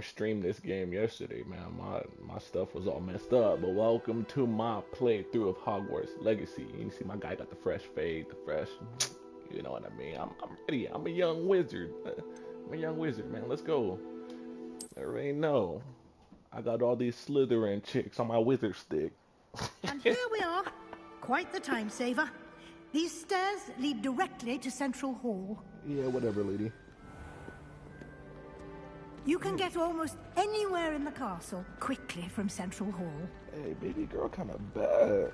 streamed this game yesterday, man. My stuff was all messed up. But welcome to my playthrough of Hogwarts Legacy. You see, my guy got the fresh fade, the fresh. You know what I mean? I'm ready. I'm a young wizard. I'm a young wizard, man. Let's go. Everybody know. I got all these Slytherin chicks on my wizard stick. And here we are. Quite the time saver. These stairs lead directly to Central Hall. Yeah, whatever, lady. You can get almost anywhere in the castle quickly from Central Hall. Hey, baby girl, kind of bad.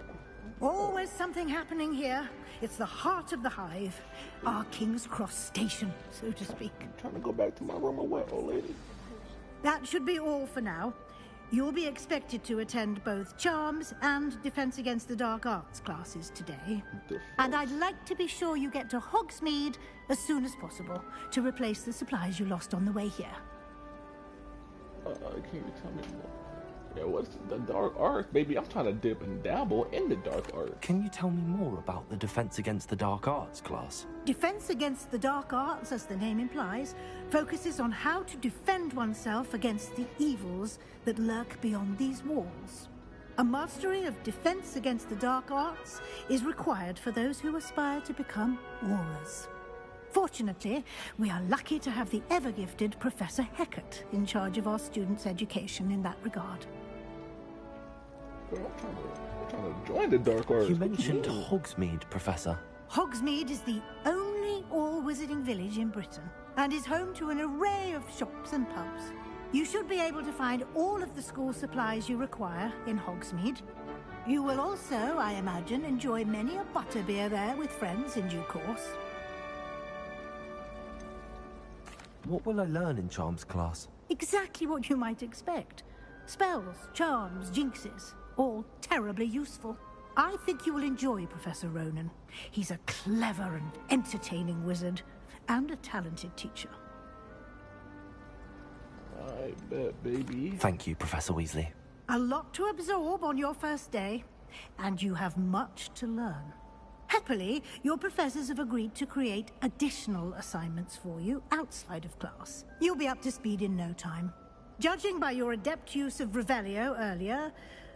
Always something happening here. It's the heart of the hive. Our King's Cross station, so to speak. I'm trying to go back to my room or what, old lady? That should be all for now. You'll be expected to attend both Charms and Defense Against the Dark Arts classes today. And I'd like to be sure you get to Hogsmeade as soon as possible to replace the supplies you lost on the way here. Can you tell me more? Yeah, what's the dark art? Baby, I'm trying to dip and dabble in the dark art. Can you tell me more about the Defense Against the Dark Arts class? Defense Against the Dark Arts, as the name implies, focuses on how to defend oneself against the evils that lurk beyond these walls. A mastery of Defense Against the Dark Arts is required for those who aspire to become Aurors. Fortunately, we are lucky to have the ever-gifted Professor Hecat in charge of our students' education in that regard. Girl, I'm trying to join the dark arts. You mentioned Hogsmeade, Professor. Hogsmeade is the only all-wizarding village in Britain and is home to an array of shops and pubs. You should be able to find all of the school supplies you require in Hogsmeade. You will also, I imagine, enjoy many a butterbeer there with friends in due course. What will I learn in Charms class? Exactly what you might expect. Spells, charms, jinxes, all terribly useful. I think you will enjoy Professor Ronan. He's a clever and entertaining wizard, and a talented teacher. I bet, baby. Thank you, Professor Weasley. A lot to absorb on your first day, and you have much to learn. Happily, your professors have agreed to create additional assignments for you outside of class. You'll be up to speed in no time. Judging by your adept use of Revelio earlier,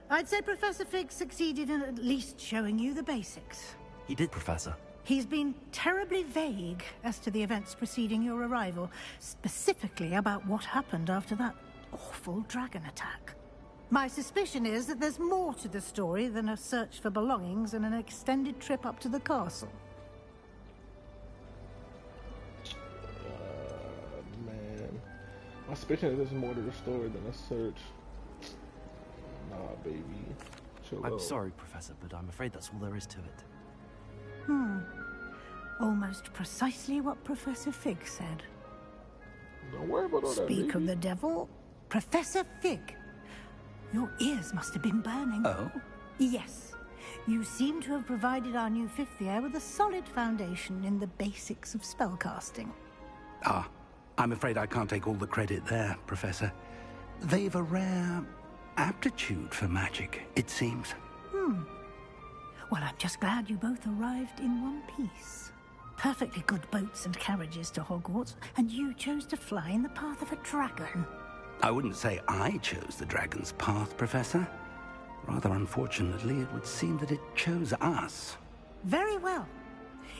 I'd say Professor Fig succeeded in at least showing you the basics. He did, Professor. He's been terribly vague as to the events preceding your arrival, specifically about what happened after that awful dragon attack. My suspicion is that there's more to the story than a search for belongings and an extended trip up to the castle. Man. My suspicion is there's more to the story than a search. Nah, baby. Chill I'm out. sorry, Professor, but I'm afraid that's all there is to it. Almost precisely what Professor Fig said. Don't worry about all that, Speak baby. of the devil, Professor Fig. Your ears must have been burning. Oh? Yes. You seem to have provided our new fifth year with a solid foundation in the basics of spellcasting. Ah, I'm afraid I can't take all the credit there, Professor. They've a rare aptitude for magic, it seems. Well, I'm just glad you both arrived in one piece. Perfectly good boats and carriages to Hogwarts, and you chose to fly in the path of a dragon. I wouldn't say I chose the dragon's path, Professor. Rather unfortunately, it would seem that it chose us. Very well.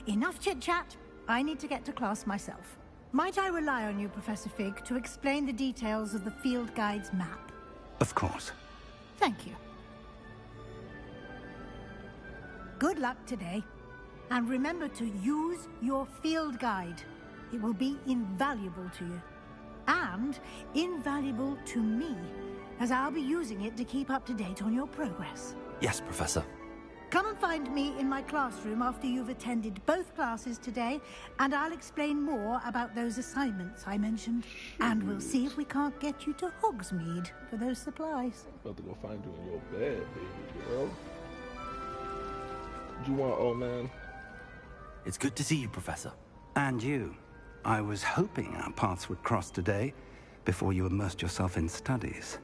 Enough chit-chat. I need to get to class myself. Might I rely on you, Professor Fig, to explain the details of the field guide's map? Of course. Thank you. Good luck today. And remember to use your field guide. It will be invaluable to you. And invaluable to me, as I'll be using it to keep up to date on your progress. Yes, Professor. Come and find me in my classroom after you've attended both classes today, and I'll explain more about those assignments I mentioned. And we'll see if we can't get you to Hogsmeade for those supplies. I'm about to go find you in your bed, baby girl. What you want, old man? It's good to see you, Professor. And you. I was hoping our paths would cross today, before you immersed yourself in studies.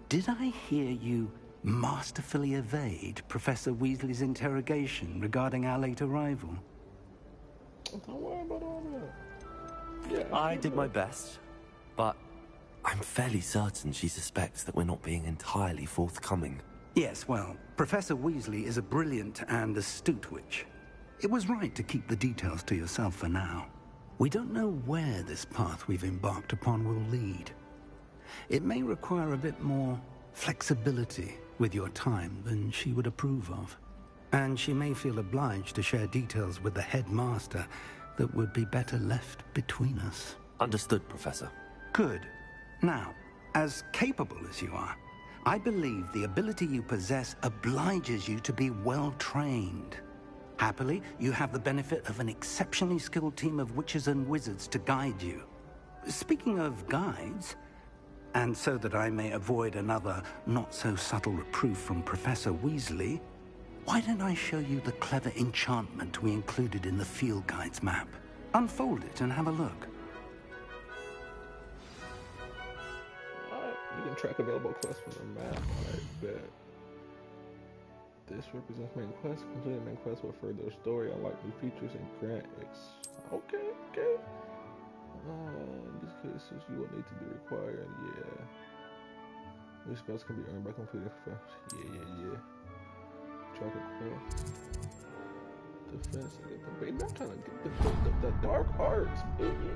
Did I hear you masterfully evade Professor Weasley's interrogation regarding our late arrival? Don't worry about all that. Yeah, I did my best, but I'm fairly certain she suspects that we're not being entirely forthcoming. Yes, well, Professor Weasley is a brilliant and astute witch. It was right to keep the details to yourself for now. We don't know where this path we've embarked upon will lead. It may require a bit more flexibility with your time than she would approve of. And she may feel obliged to share details with the headmaster that would be better left between us. Understood, Professor. Good. Now, as capable as you are, I believe the ability you possess obliges you to be well-trained. Happily, you have the benefit of an exceptionally skilled team of witches and wizards to guide you. Speaking of guides, and so that I may avoid another not-so-subtle reproof from Professor Weasley, why don't I show you the clever enchantment we included in the field guide's map? Unfold it and have a look. You can track available quests from the map. Alright, bet. This represents main quest. Complete main quest will further story, unlock new features, and grant Okay. In these cases, you will need to be required. Yeah. New spells can be earned by completing quests. Yeah. Track a quest. Defense. Baby, I'm trying to get the dark arts, baby.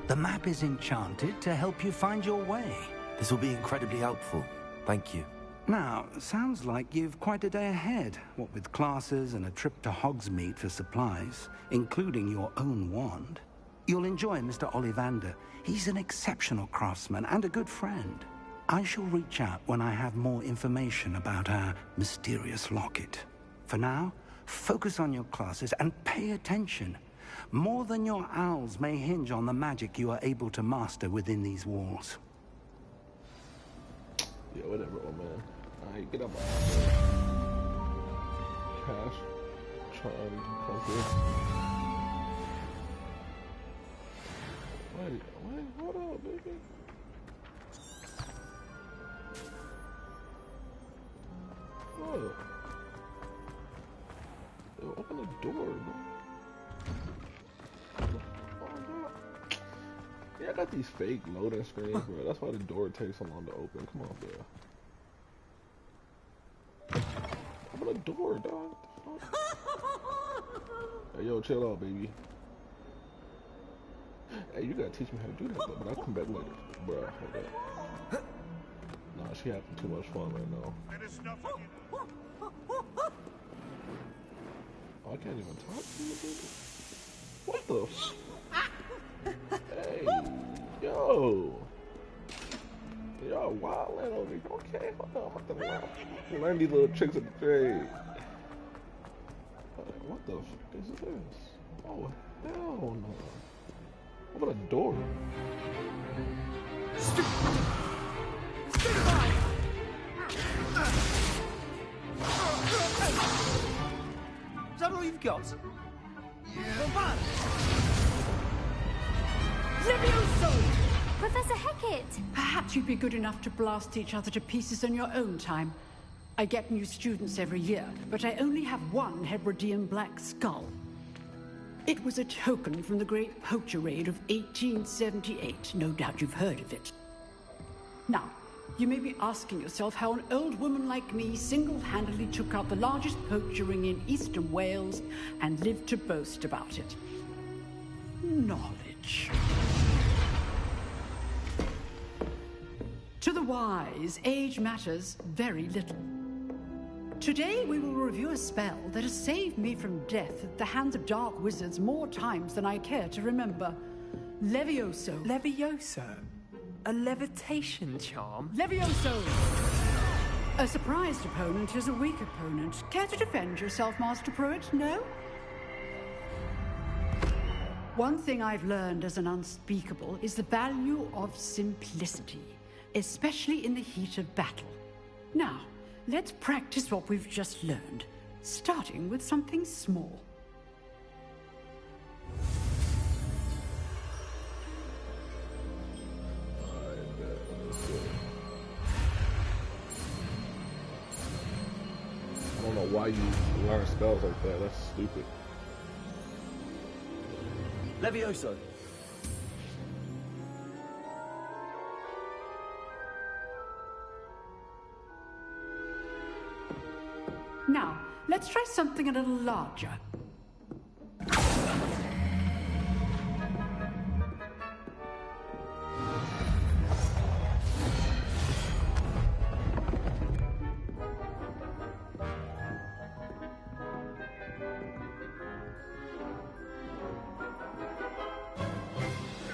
The map is enchanted to help you find your way. This will be incredibly helpful. Thank you. Now, sounds like you've quite a day ahead, what with classes and a trip to Hogsmeade for supplies, including your own wand. You'll enjoy Mr. Ollivander. He's an exceptional craftsman and a good friend. I shall reach out when I have more information about our mysterious locket. For now, focus on your classes and pay attention. More than your owls may hinge on the magic you are able to master within these walls. Yeah, whatever, old man. Alright, get up. Cash. Charm. Focus. Wait, hold up, baby. What? Yo, open the door, bro. Yeah, I got these fake loading screens, bro. That's why the door takes so long to open. Come on, bro. Open the door, dog. Hey, yo, chill out, baby. Hey, you gotta teach me how to do that, though, but I'll come back later. Bro, hold up. Nah, she having too much fun right now. Oh, I can't even talk to you, baby. What the f? Hey, yo. Y'all wildin' over here. Okay, hold on. I'm about to learn these little tricks of the trade. What the fuck is this? Oh, hell no. Open a door. Is that all you've got? Yeah. Professor Hecat! Perhaps you'd be good enough to blast each other to pieces in your own time. I get new students every year, but I only have one Hebridean black skull. It was a token from the Great Poacher Raid of 1878. No doubt you've heard of it. Now, you may be asking yourself how an old woman like me single-handedly took out the largest poacher ring in eastern Wales and lived to boast about it. Knowledge. To the wise, age matters very little. Today we will review a spell that has saved me from death at the hands of dark wizards more times than I care to remember. Levioso. Levioso? A levitation charm? Levioso! A surprised opponent is a weak opponent. Care to defend yourself, Master Pruitt? No? One thing I've learned as an unspeakable is the value of simplicity, especially in the heat of battle. Now, let's practice what we've just learned, starting with something small. I don't know why you learn spells like that. That's stupid. Levioso. Now, let's try something a little larger.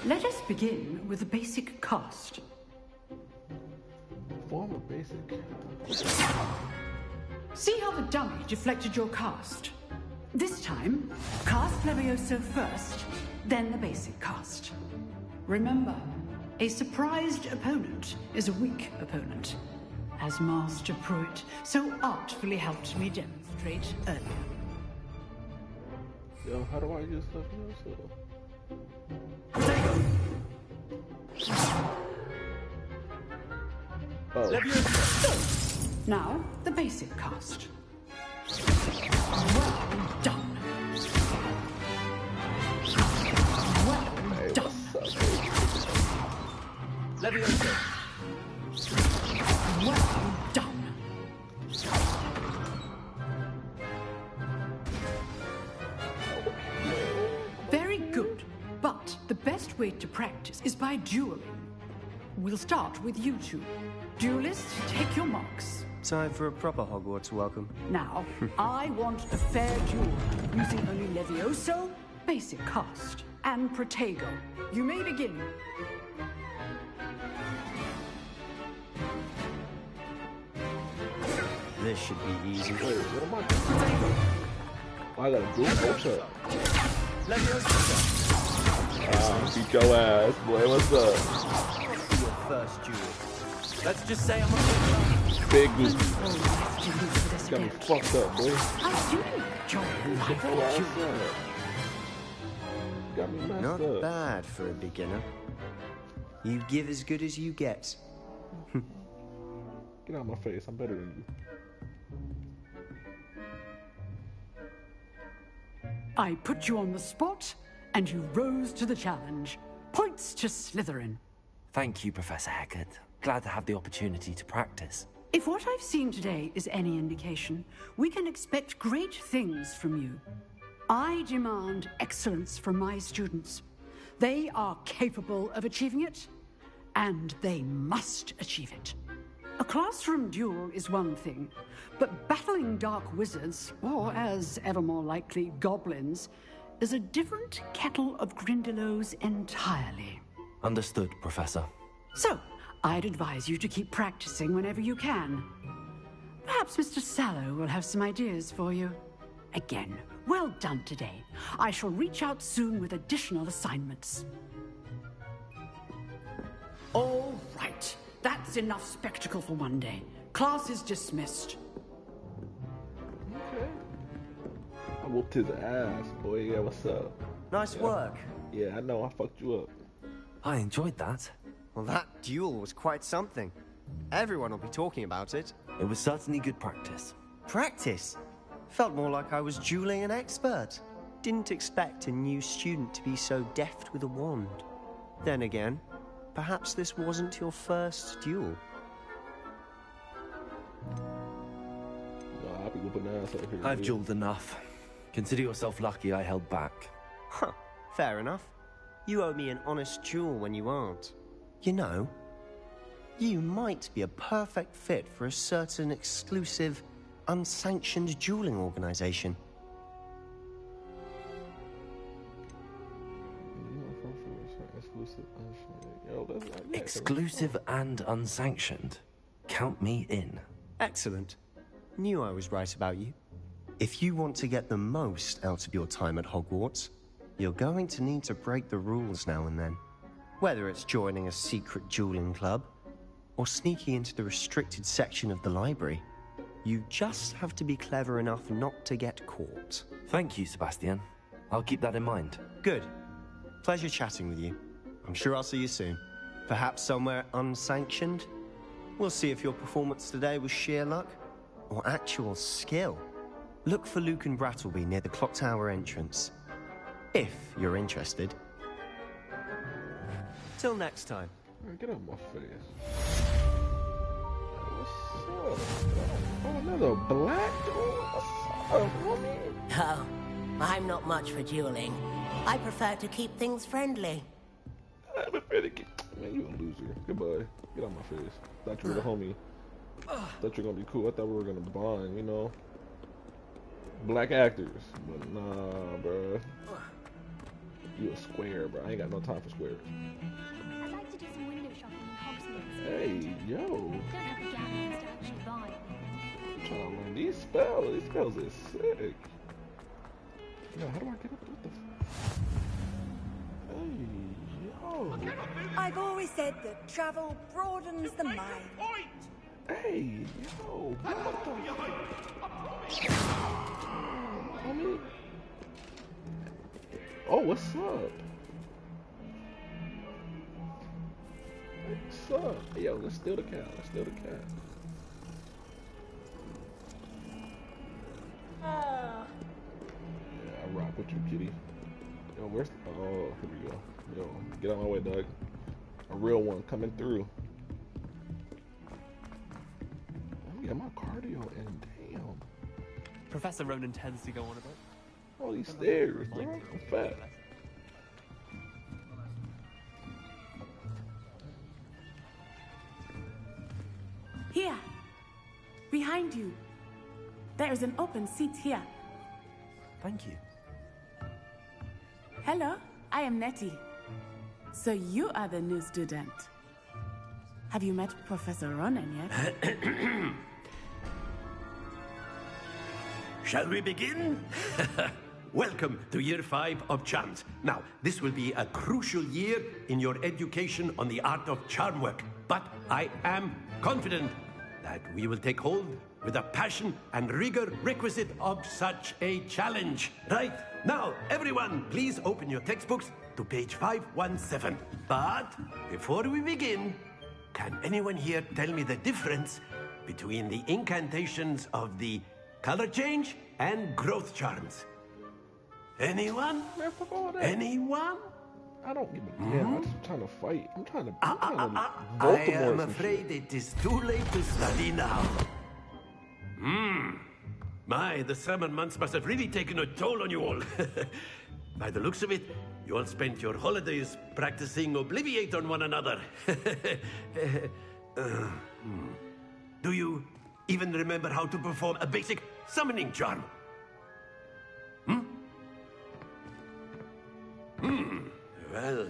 Let us begin with the basic cast. Form a basic. See how the dummy deflected your cast? This time, cast Levioso first, then the basic cast. Remember, a surprised opponent is a weak opponent, as Master Pruitt so artfully helped me demonstrate earlier. Yo, how do I use Levioso? Oh. Now, the basic cast. Well done. Well Hey, done. what's up, Levioso. Well done. Very good. But the best way to practice is by dueling. We'll start with you two. Duelists, take your marks. Time for a proper Hogwarts welcome. Now, I want a fair duel, using only Levioso, basic cast, and Protego. You may begin. This should be easy. Wait, what am I doing? Oh, I gotta do it? What's up? Beat your ass, boy. What's up? Your first duel. Let's just say I'm a Big goose. Oh, Got me fucked up, boy. How do you enjoy life Oh, with you? what's up? Got me messed Not up. bad for a beginner. You give as good as you get. Get out of my face. I'm better than you. I put you on the spot, and you rose to the challenge. Points to Slytherin. Thank you, Professor Hecat. Glad to have the opportunity to practice. If what I've seen today is any indication, we can expect great things from you. I demand excellence from my students. They are capable of achieving it, and they must achieve it. A classroom duel is one thing, but battling dark wizards, or as ever more likely, goblins, is a different kettle of Grindylows entirely. Understood, Professor. So, I'd advise you to keep practicing whenever you can. Perhaps Mr. Sallow will have some ideas for you. Again, well done today. I shall reach out soon with additional assignments. All right. That's enough spectacle for one day. Class is dismissed. Okay. I whooped his ass, boy. Yeah, what's up? Nice work. Yeah, I know. I fucked you up. I enjoyed that. Well, that duel was quite something. Everyone will be talking about it. It was certainly good practice. Practice? Felt more like I was dueling an expert. Didn't expect a new student to be so deft with a wand. Then again, perhaps this wasn't your first duel. Nah, I'll be whooping ass over here. I've dude. dueled enough. Consider yourself lucky I held back. Huh, fair enough. You owe me an honest duel when you aren't. You know, you might be a perfect fit for a certain exclusive, unsanctioned dueling organization. Exclusive and unsanctioned. Count me in. Excellent. Knew I was right about you. If you want to get the most out of your time at Hogwarts, you're going to need to break the rules now and then. Whether it's joining a secret dueling club, or sneaking into the restricted section of the library, you just have to be clever enough not to get caught. Thank you, Sebastian. I'll keep that in mind. Good. Pleasure chatting with you. I'm sure I'll see you soon. Perhaps somewhere unsanctioned? We'll see if your performance today was sheer luck, or actual skill. Look for Luke and Brattleby near the clock tower entrance. If you're interested. Till next time. Man, get out of my face. What's up? Oh, Another black dude? What's up, homie? Oh, I'm not much for dueling. I prefer to keep things friendly. I'm afraid to get... Man, you a loser. Goodbye. Get out my face. Thought you were the homie. Thought you were gonna be cool. I thought we were gonna bond, you know? Black actors. But nah, bro. You a square, bro. I ain't got no time for squares. I'd like to do some window shopping in HogWarts. Hey, yo. Don't have the gatherings to actually buy. I'm trying to learn these spells. These spells are sick. Yo, how do I get up with the... Hey, yo. I've always said that travel broadens the mind. Hey, yo. What the... Homie. Oh, what's up? What's up? Yo, let's steal the cat. Let's steal the cat. Yeah, I rock with you, kitty. Yo, where's... Oh, here we go. Yo, get out my way, dog. A real one coming through. Let me get my cardio in. Damn. Professor Ronan tends to go on a bit. All these stairs, bro. I'm fat. Here. Behind you. There is an open seat here. Thank you. Hello, I am Nettie. So you are the new student. Have you met Professor Ronan yet? Shall we begin? Welcome to Year 5 of Charms. Now, this will be a crucial year in your education on the art of charm work. But I am confident that we will take hold with the passion and rigor requisite of such a challenge. Right, now, everyone, please open your textbooks to page 517. But before we begin, can anyone here tell me the difference between the incantations of the color change and growth charms? Anyone? Man, fuck all that. Anyone? I don't give a damn. I'm just trying to fight. I'm trying to I Baltimore am some afraid shit. it is too late to study now. My, the summer months must have really taken a toll on you all. By the looks of it, you all spent your holidays practicing Obliviate on one another. Do you even remember how to perform a basic summoning charm? Well,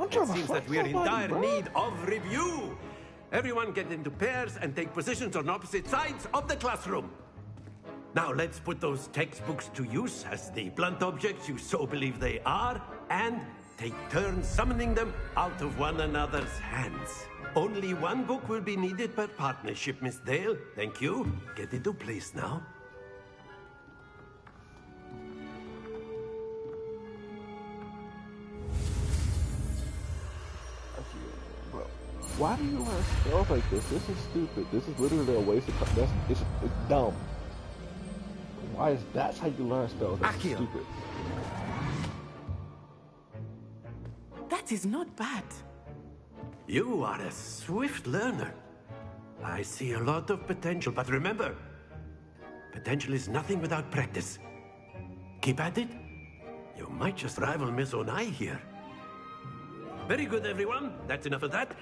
it seems that we're in dire need of review. Everyone get into pairs and take positions on opposite sides of the classroom. Now let's put those textbooks to use as the blunt objects you so believe they are, and take turns summoning them out of one another's hands. Only one book will be needed per partnership, Miss Dale. Thank you. Get into place now. Why do you learn spells like this? This is stupid. This is literally a waste of time. It's dumb. Why is that's how you learn spells? That's stupid. That is not bad. You are a swift learner. I see a lot of potential, but remember, potential is nothing without practice. Keep at it. You might just rival Miss Onai here. Very good, everyone. That's enough of that.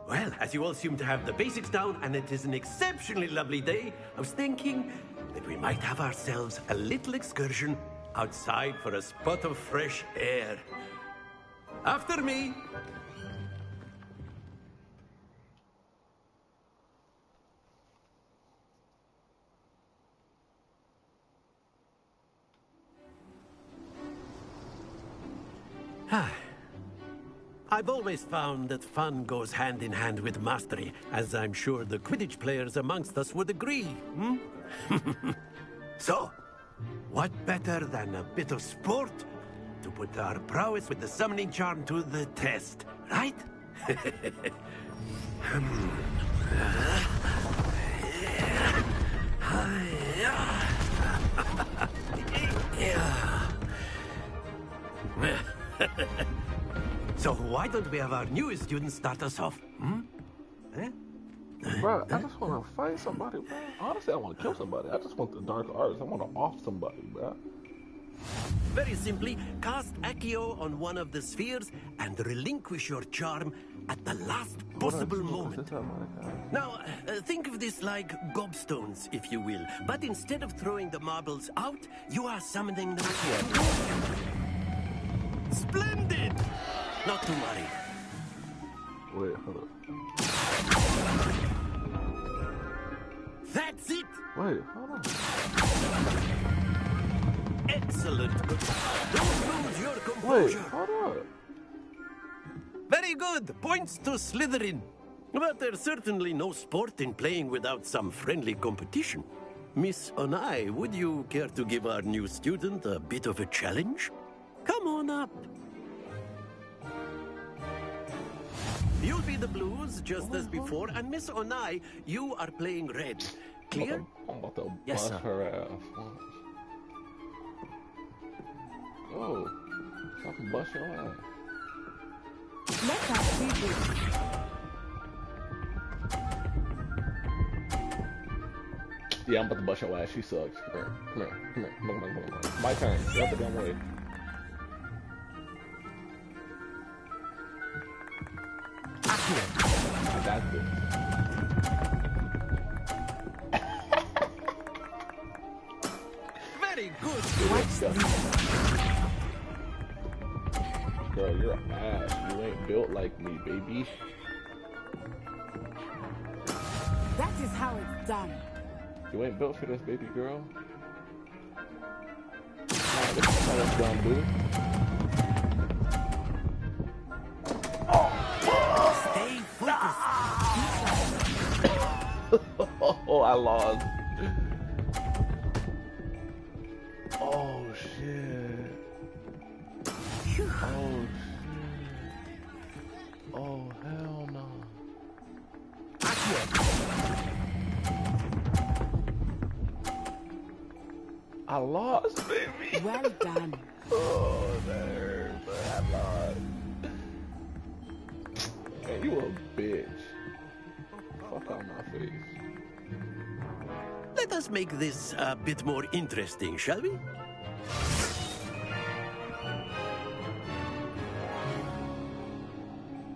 Well, as you all seem to have the basics down, and it is an exceptionally lovely day, I was thinking that we might have ourselves a little excursion outside for a spot of fresh air. After me. I've always found that fun goes hand in hand with mastery, as I'm sure the Quidditch players amongst us would agree. So, what better than a bit of sport to put our prowess with the summoning charm to the test, right? So why don't we have our newest student start us off? Bro, I just want to fight somebody, bro. Honestly, I want to kill somebody. I just want the dark arts. I want to off somebody, bro. Very simply, cast Accio on one of the spheres and relinquish your charm at the last possible moment. Now, think of this like gobstones, if you will. But instead of throwing the marbles out, you are summoning them towards you. Splendid! Not to worry. Wait, hold up. That's it! Wait, hold on. Excellent. Don't lose your composure. Wait, hold up. Very good. Points to Slytherin. But there's certainly no sport in playing without some friendly competition. Miss Onai, would you care to give our new student a bit of a challenge? Come on up. You'll be the blues, just as before, and Miss Onai, you are playing red. Clear? I'm about to Yes, bust sir. her ass. Oh, so I can bust your ass. Let us see this. Yeah, I'm about to bust your ass. She sucks. Come here, come here, come here. Come on, come on, come on. My turn. Get out the damn way. I got this. Very good. Girl, you're ass. You ain't built like me, baby. That is how it's done. You ain't built for this, baby girl. Nah, this is how it's done, dude. Stay focused. Oh, I lost. Oh, shit. Oh, shit. Oh, hell no. I lost, baby. Well done. Oh, that hurt, but I lost. Man, you a bitch. Fuck out my face. Let us make this a bit more interesting, shall we?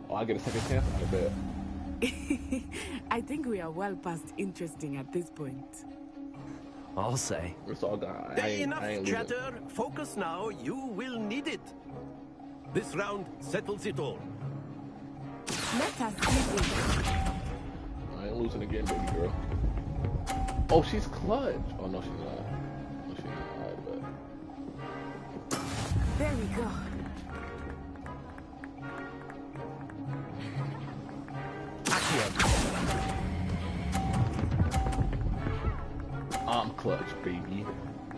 Oh, I get a second chance? I bet. I think we are well past interesting at this point. I'll say. It's all gone. Enough chatter. Focus now. You will need it. This round settles it all. Let us see this. I ain't losing again, baby girl. Oh, she's clutch. Oh, no, she's not. No, she's not, but... There we go. I'm clutch, baby.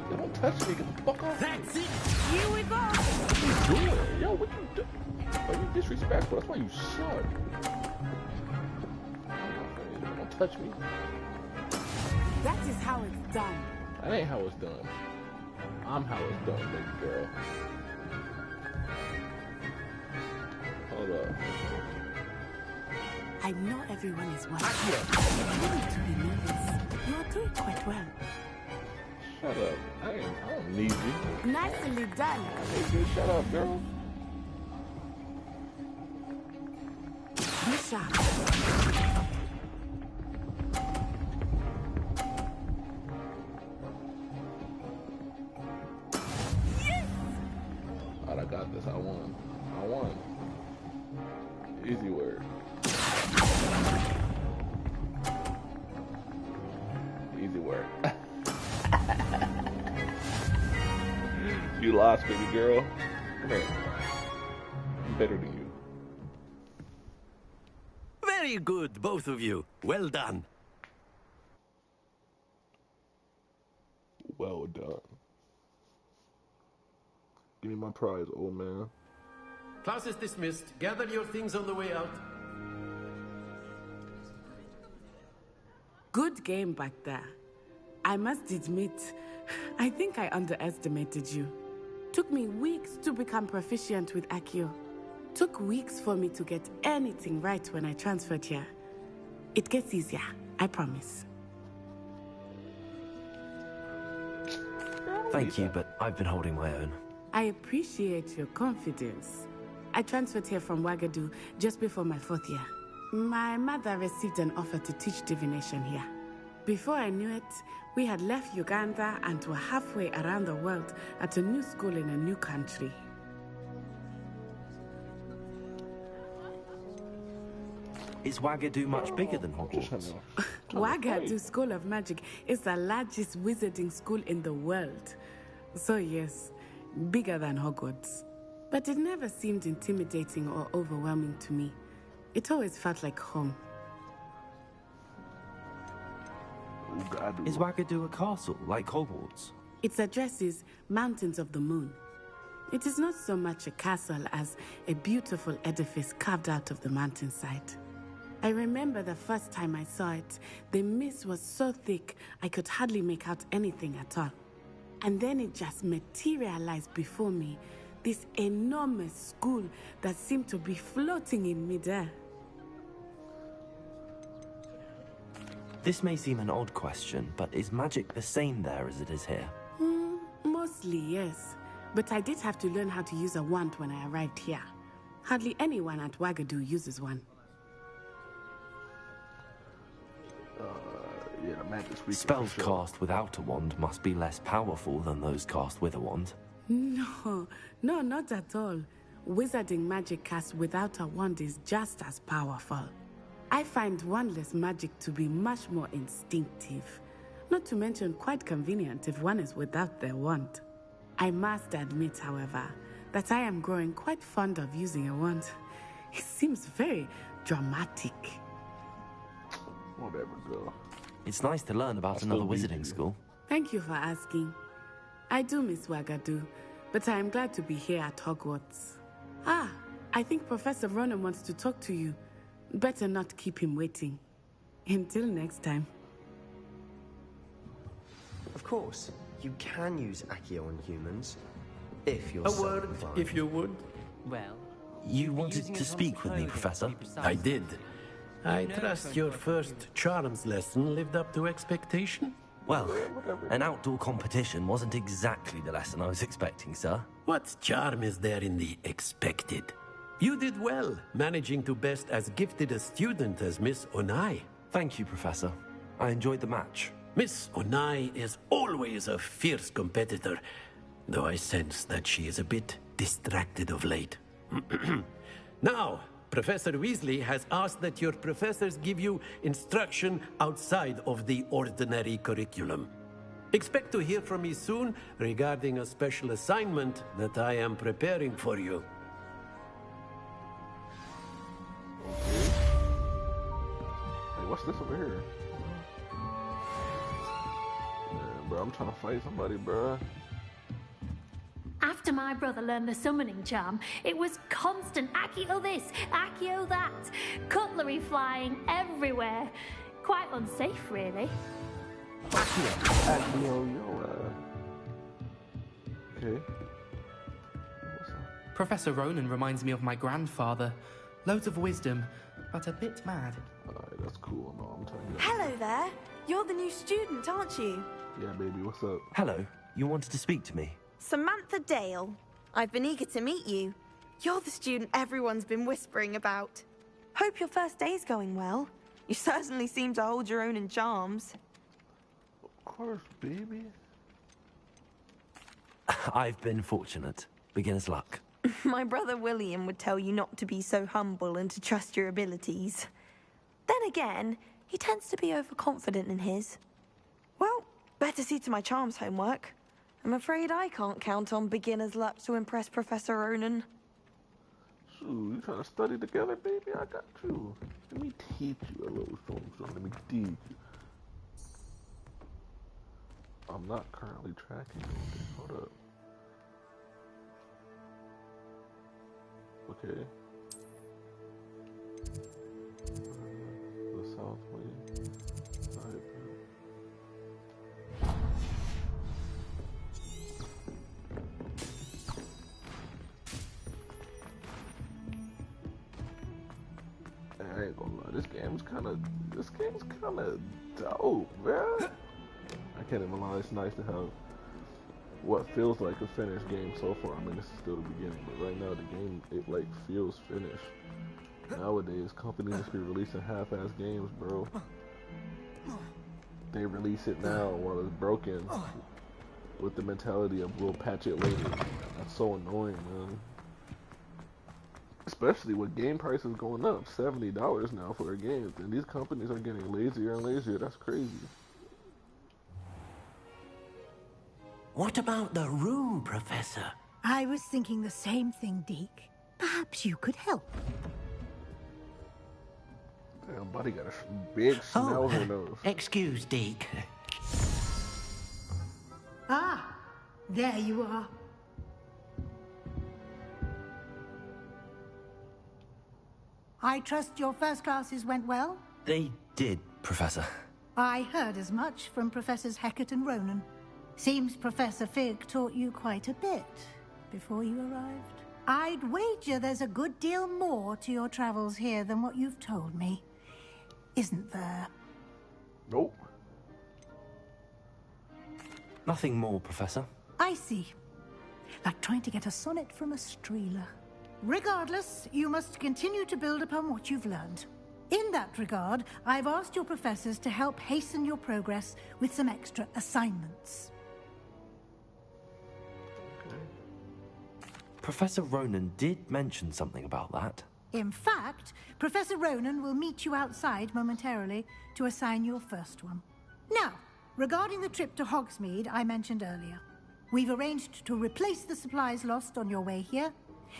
Don't touch me. Get the fuck off. That's it. Here we go. What you doing? Yo, what you do? Oh, you disrespectful. That's why you suck. Don't touch me. That is how it's done. That ain't how it's done. I'm how it's done, baby girl. Hold up. I know everyone is watching. You need to be nervous. You are doing quite well. Shut up. I don't need you. Nicely done. Hey, good. Shut up, girl. Be sharp. Alright, I got this. I won. I won. Easy word. Easy word. You lost, baby girl. Come here. I'm better than you. Very good, both of you. Well done. Well done. Give me my prize, old man. Class is dismissed. Gather your things on the way out. Good game back there. I must admit, I think I underestimated you. Took me weeks to become proficient with Accio. Took weeks for me to get anything right when I transferred here. It gets easier, I promise. Thank you, but I've been holding my own. I appreciate your confidence. I transferred here from Wagadu just before my 4th year. My mother received an offer to teach divination here. Before I knew it, we had left Uganda and were halfway around the world at a new school in a new country. Is Wagadu much bigger than Hogwarts? Wagadu School of Magic is the largest wizarding school in the world. So yes, bigger than Hogwarts. But it never seemed intimidating or overwhelming to me. It always felt like home. Is Wagadu a castle, like Hogwarts? Its address is Mountains of the Moon. It is not so much a castle as a beautiful edifice carved out of the mountainside. I remember the first time I saw it, the mist was so thick I could hardly make out anything at all. And then it just materialized before me, this enormous school that seemed to be floating in midair. This may seem an odd question, but is magic the same there as it is here? Mostly, yes. But I did have to learn how to use a wand when I arrived here. Hardly anyone at Wagadu uses one. Yeah, the magic's weak. Spells cast without a wand must be less powerful than those cast with a wand. No, not at all. Wizarding magic cast without a wand is just as powerful. I find wandless magic to be much more instinctive. Not to mention quite convenient if one is without their wand. I must admit, however, that I am growing quite fond of using a wand. It seems very dramatic. Whatever, girl. It's nice to learn about another wizarding school. Thank you for asking. I do miss Wagadu, but I am glad to be here at Hogwarts. Ah, I think Professor Ronan wants to talk to you. Better not keep him waiting. Until next time. Of course, you can use Accio on humans, if you're A so word, inclined. if you would. Well, You wanted to speak with me, Professor? I did. I trust your first charms lesson lived up to expectation? Well, an outdoor competition wasn't exactly the lesson I was expecting, sir. What charm is there in the expected? You did well, managing to best as gifted a student as Miss Onai. Thank you, Professor. I enjoyed the match. Miss Onai is always a fierce competitor, though I sense that she is a bit distracted of late. Now, Professor Weasley has asked that your professors give you instruction outside of the ordinary curriculum. Expect to hear from me soon regarding a special assignment that I am preparing for you. Hey, what's this over here? Yeah, bro, I'm trying to fight somebody, bro. After my brother learned the summoning charm, it was constant Accio this, Accio that, cutlery flying everywhere. Quite unsafe, really. Okay. Professor Ronan reminds me of my grandfather. Loads of wisdom, but a bit mad. Alright, that's cool. No, I'm telling you. Hello there. You're the new student, aren't you? Yeah, baby, what's up? Hello. You wanted to speak to me? Samantha Dale. I've been eager to meet you. You're the student everyone's been whispering about. Hope your first day's going well. You certainly seem to hold your own in charms. Of course, baby. I've been fortunate. Beginner's luck. My brother William would tell you not to be so humble and to trust your abilities. Then again, he tends to be overconfident in his. Well, better see to my charms homework. I'm afraid I can't count on beginner's luck to impress Professor Ronan. Shoot, you trying to study together, baby? I got you. Let me teach you a little something. Let me teach you. I'm not currently tracking anything. Hold up. Okay. The south wing. Alright, I ain't gonna lie, this this game's kind of dope, man. I can't even lie, it's nice to have what feels like a finished game so far. I mean, this is still the beginning, but right now the game, it like feels finished. Nowadays, companies just be releasing half-ass games, bro. They release it now while it's broken with the mentality of we'll patch it later. That's so annoying, man. Especially with game prices going up, $70 now for a game, and these companies are getting lazier and lazier. That's crazy. What about the room, Professor? I was thinking the same thing, Deke. Perhaps you could help. Damn, buddy got a big schnauzer nose. Excuse, Deke. Ah, there you are. I trust your first classes went well? They did, Professor. I heard as much from Professors Hecat and Ronan. Seems Professor Fig taught you quite a bit before you arrived. I'd wager there's a good deal more to your travels here than what you've told me. Isn't there? Nope. Nothing more, Professor. I see. Like trying to get a sonnet from a streeler. Regardless, you must continue to build upon what you've learned. In that regard, I've asked your professors to help hasten your progress with some extra assignments. Professor Ronan did mention something about that. In fact, Professor Ronan will meet you outside momentarily to assign your first one. Now, regarding the trip to Hogsmeade I mentioned earlier, we've arranged to replace the supplies lost on your way here,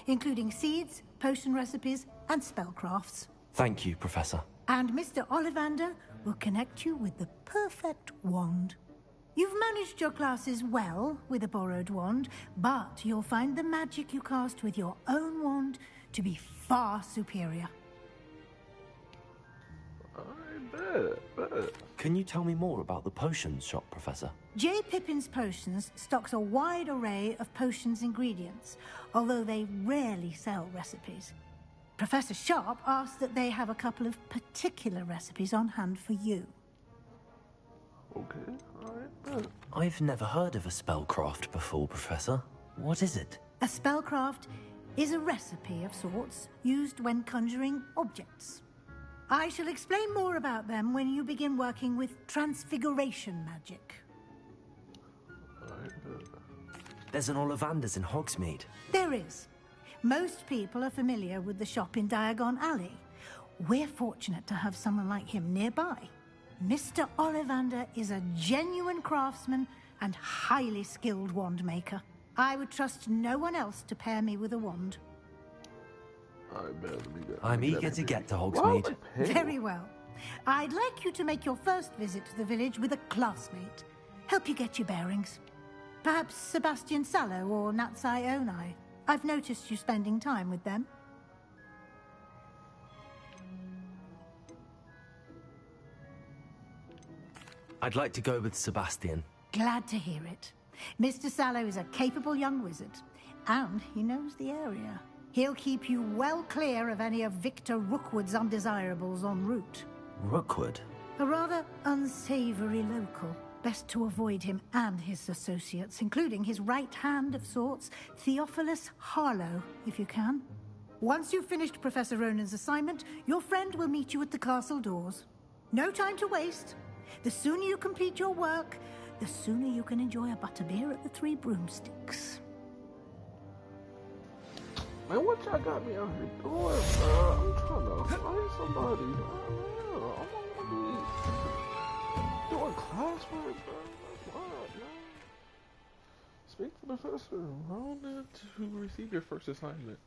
including seeds, potion recipes, and spellcrafts. Thank you, Professor. And Mr. Ollivander will connect you with the perfect wand. You've managed your classes well with a borrowed wand, but you'll find the magic you cast with your own wand to be far superior. I bet. Can you tell me more about the potions shop, Professor? J. Pippin's Potions stocks a wide array of potions ingredients, although they rarely sell recipes. Professor Sharp asked that they have a couple of particular recipes on hand for you. Okay, alright. I've never heard of a spellcraft before, Professor. What is it? A spellcraft is a recipe of sorts used when conjuring objects. I shall explain more about them when you begin working with transfiguration magic. There's an Ollivander's in Hogsmeade. There is. Most people are familiar with the shop in Diagon Alley. We're fortunate to have someone like him nearby. Mr. Ollivander is a genuine craftsman and highly skilled wand maker. I would trust no one else to pair me with a wand. I'm eager to get to Hogsmeade. Very well. I'd like you to make your first visit to the village with a classmate. Help you get your bearings. Perhaps Sebastian Sallow or Natsai Onai. I've noticed you spending time with them. I'd like to go with Sebastian. Glad to hear it. Mr. Sallow is a capable young wizard, and he knows the area. He'll keep you well clear of any of Victor Rookwood's undesirables en route. Rookwood? A rather unsavory local. Best to avoid him and his associates, including his right hand of sorts, Theophilus Harlow, if you can. Once you've finished Professor Ronan's assignment, your friend will meet you at the castle doors. No time to waste. The sooner you complete your work, the sooner you can enjoy a butterbeer at the Three Broomsticks. Man, what y'all got me out here doing, bro? I'm trying to find somebody. I don't want to be doing classwork, bro. What, man? Speak to Professor Ronan to receive your first assignment.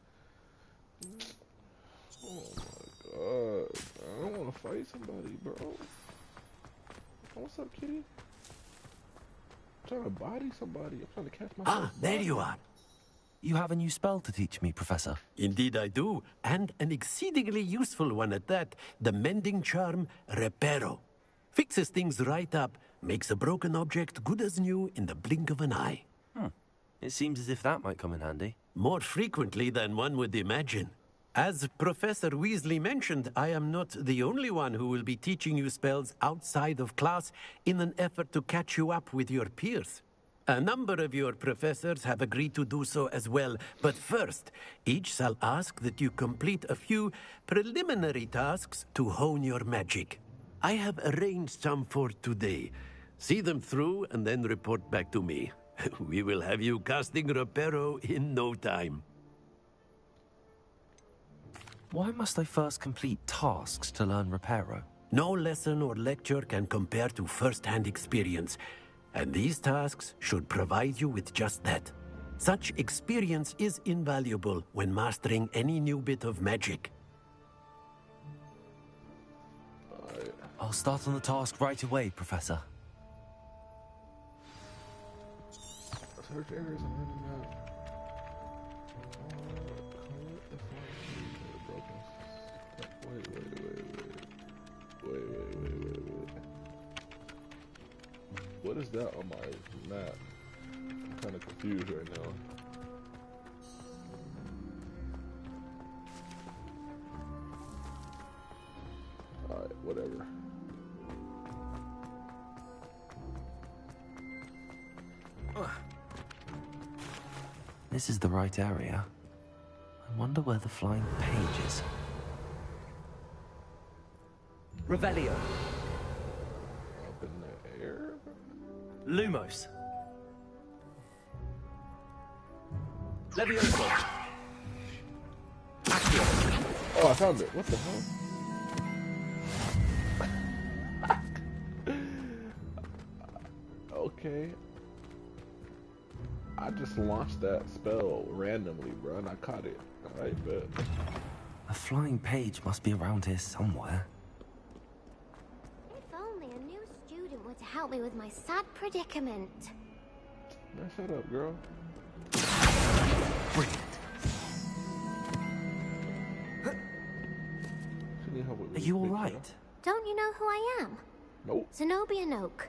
Oh my god. I don't want to fight somebody, bro. What's up, kitty? I'm trying to body somebody. I'm trying to catch myself. Ah, there you are. You have a new spell to teach me, Professor. Indeed I do, and an exceedingly useful one at that. The mending charm, Reparo. Fixes things right up, makes a broken object good as new in the blink of an eye. It seems as if that might come in handy. More frequently than one would imagine. As Professor Weasley mentioned, I am not the only one who will be teaching you spells outside of class in an effort to catch you up with your peers. A number of your professors have agreed to do so as well, but first, each shall ask that you complete a few preliminary tasks to hone your magic. I have arranged some for today. See them through and then report back to me. We will have you casting Reparo in no time. Why must I first complete tasks to learn Reparo? No lesson or lecture can compare to first-hand experience, and these tasks should provide you with just that. Such experience is invaluable when mastering any new bit of magic. I'll start on the task right away, Professor. Search areas on the map. Wait. What is that on my map? I'm kind of confused right now. Alright, whatever. This is the right area. I wonder where the flying page is. Revelio. Up in the air? Lumos. Levioso. Accio. Oh, I found it. What the hell? Okay. I just launched that spell randomly, bro, and I caught it. Alright, bet. A flying page must be around here somewhere. If only a new student were to help me with my sad predicament. Man, shut up, girl. Brilliant. Are you alright? Don't you know who I am? Nope. Zenobia Noak,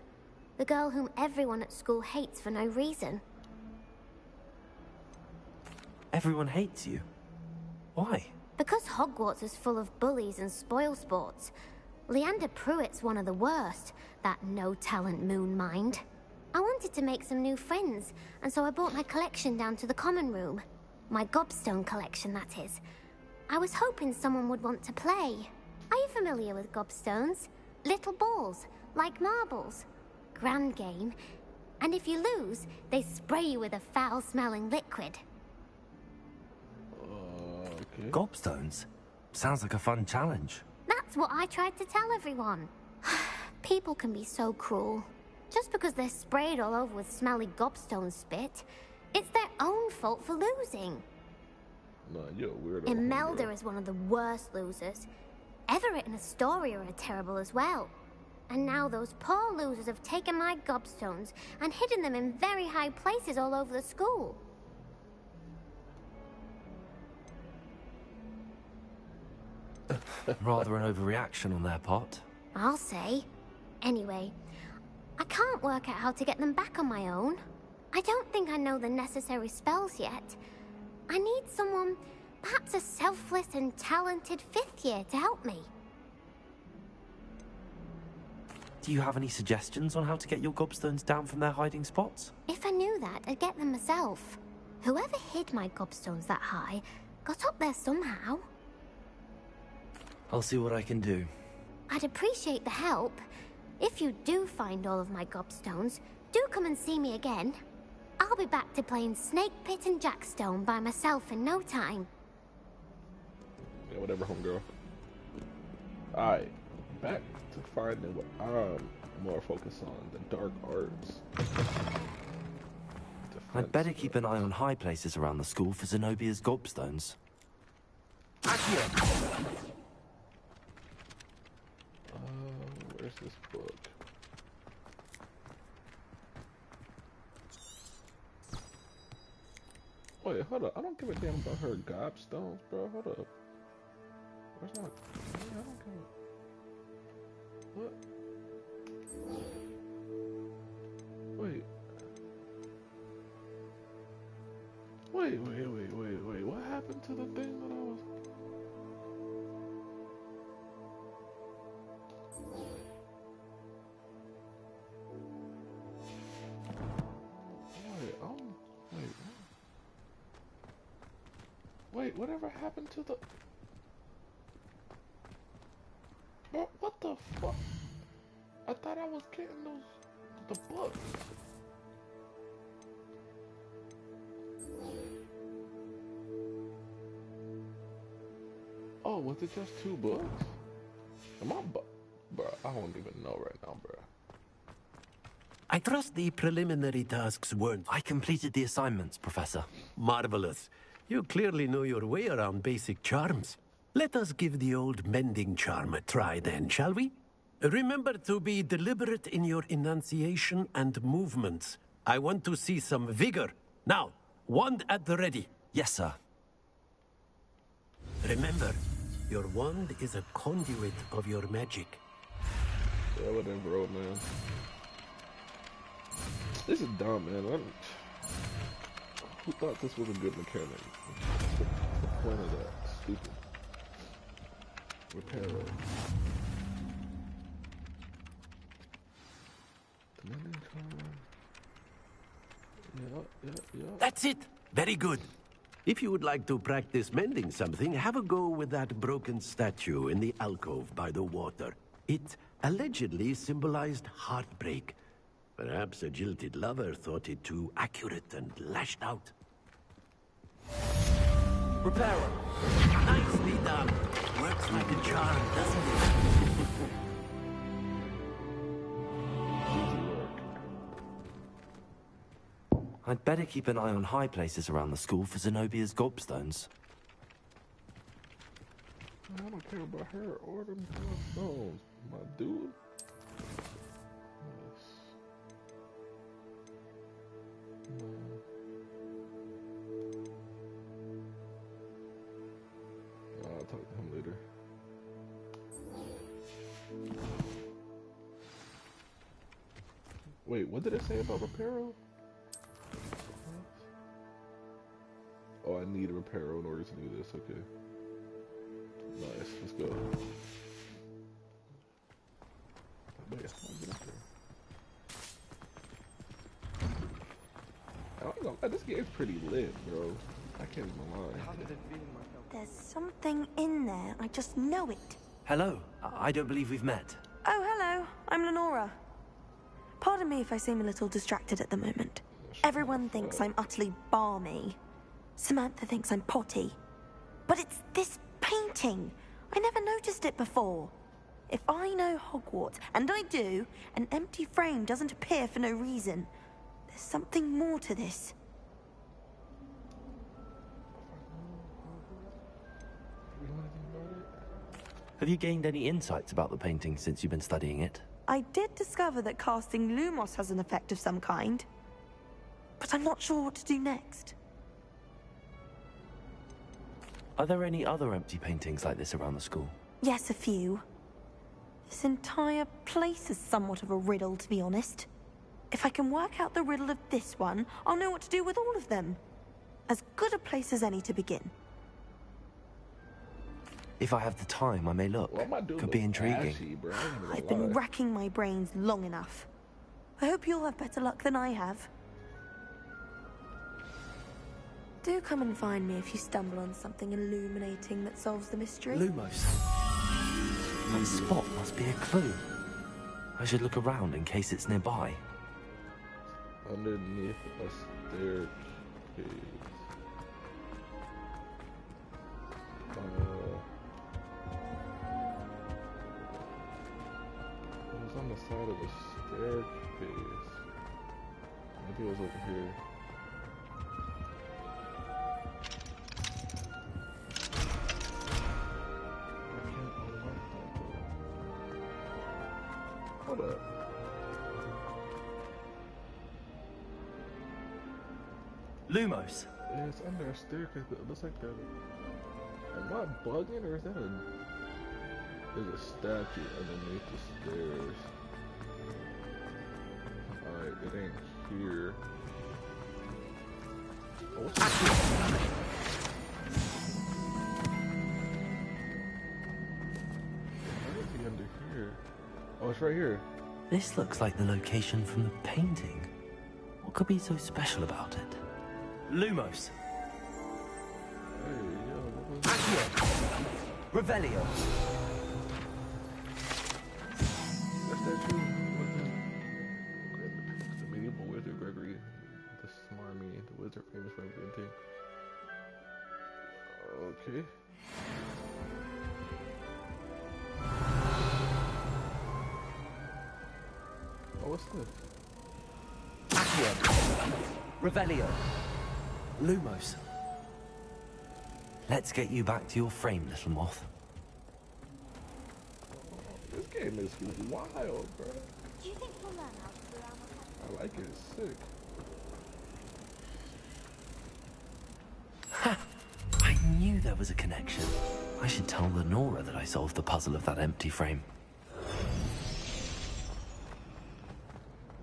the girl whom everyone at school hates for no reason. Everyone hates you. Why? Because Hogwarts is full of bullies and spoilsports. Leander Pruitt's one of the worst, that no-talent moon mind. I wanted to make some new friends, and so I brought my collection down to the common room. My gobstone collection, that is. I was hoping someone would want to play. Are you familiar with gobstones? Little balls, like marbles. Grand game. And if you lose, they spray you with a foul-smelling liquid. Okay. Gobstones? Sounds like a fun challenge. That's what I tried to tell everyone. People can be so cruel. Just because they're sprayed all over with smelly gobstone spit, it's their own fault for losing. Nah, you're a weirdo. Imelda is one of the worst losers. Everett and Astoria are terrible as well. And now those poor losers have taken my gobstones and hidden them in very high places all over the school. Rather an overreaction on their part. I'll say. Anyway, I can't work out how to get them back on my own. I don't think I know the necessary spells yet. I need someone, perhaps a selfless and talented fifth year to help me. Do you have any suggestions on how to get your gobstones down from their hiding spots? If I knew that, I'd get them myself. Whoever hid my gobstones that high got up there somehow. I'll see what I can do. I'd appreciate the help. If you do find all of my gobstones, do come and see me again. I'll be back to playing Snake Pit and Jackstone by myself in no time. Yeah, whatever, homegirl. Alright, back to finding what I'm more focused on, the dark arts. I'd better keep an eye on high places around the school for Zenobia's gobstones. Where's this book? Wait, hold up. I don't give a damn about her gobstones, bro. Hold up. Where's my... I don't care. What? Wait. Wait. What happened to the thing that I was... Wait, whatever happened to the... Bro, what the fuck? I thought I was getting the books. Oh, was it just 2 books? Am I bro, I don't even know right now, bro. I trust the preliminary tasks weren't... I completed the assignments, Professor. Marvelous. You clearly know your way around basic charms. Let us give the old mending charm a try then, shall we? Remember to be deliberate in your enunciation and movements. I want to see some vigor. Now, wand at the ready. Yes, sir. Remember, your wand is a conduit of your magic. Yeah, whatever, old man. This is dumb, man. Who thought this was a good mechanic? What's the point of that? Stupid. Repair it. Yeah. That's it! Very good. If you would like to practice mending something, have a go with that broken statue in the alcove by the water. It allegedly symbolized heartbreak. Perhaps a jilted lover thought it too accurate and lashed out. Reparo! Nicely done. Works like a charm, doesn't it? I'd better keep an eye on high places around the school for Zenobia's gobstones. I don't care about her or them stones, my dude. Yes. No. I'll talk to him later. Wait, what did it say about Reparo? Oh, I need a Reparo in order to do this, okay. Nice, let's go. Wait, how do I get up there? I don't know, this game's pretty lit, bro. I can't even lie. There's something in there. I just know it. Hello. I don't believe we've met. Oh, hello. I'm Lenora. Pardon me if I seem a little distracted at the moment. Everyone thinks I'm utterly balmy. Samantha thinks I'm potty. But it's this painting. I never noticed it before. If I know Hogwarts, and I do, an empty frame doesn't appear for no reason. There's something more to this. Have you gained any insights about the painting since you've been studying it? I did discover that casting Lumos has an effect of some kind. But I'm not sure what to do next. Are there any other empty paintings like this around the school? Yes, a few. This entire place is somewhat of a riddle, to be honest. If I can work out the riddle of this one, I'll know what to do with all of them. As good a place as any to begin. If I have the time, I may look. Could be intriguing. Ashy, bro. I've been racking my brains long enough. I hope you'll have better luck than I have. Do come and find me if you stumble on something illuminating that solves the mystery. Lumos. That spot must be a clue. I should look around in case it's nearby. Underneath a staircase. It was on the side of a staircase. Maybe it was over here. Hold up. Lumos. Yeah, it's under a staircase. It looks like that. Am I bugging or is that a... There's a statue underneath the stairs. Alright, it ain't here. Oh, what's that? Might be under here. Oh, it's right here. This looks like the location from the painting. What could be so special about it? Lumos. Hey, yo. Accio. Revelio. That's that true. The medieval wizard Gregory, the smarmy, the wizard famous for inventing. Okay. Oh, what's this? Accio. Revelio. Lumos. Let's get you back to your frame, little moth. This game is wild, bro. Do you think we'll learn how to do our I like it. It's sick. Ha! I knew there was a connection. I should tell Lenora that I solved the puzzle of that empty frame.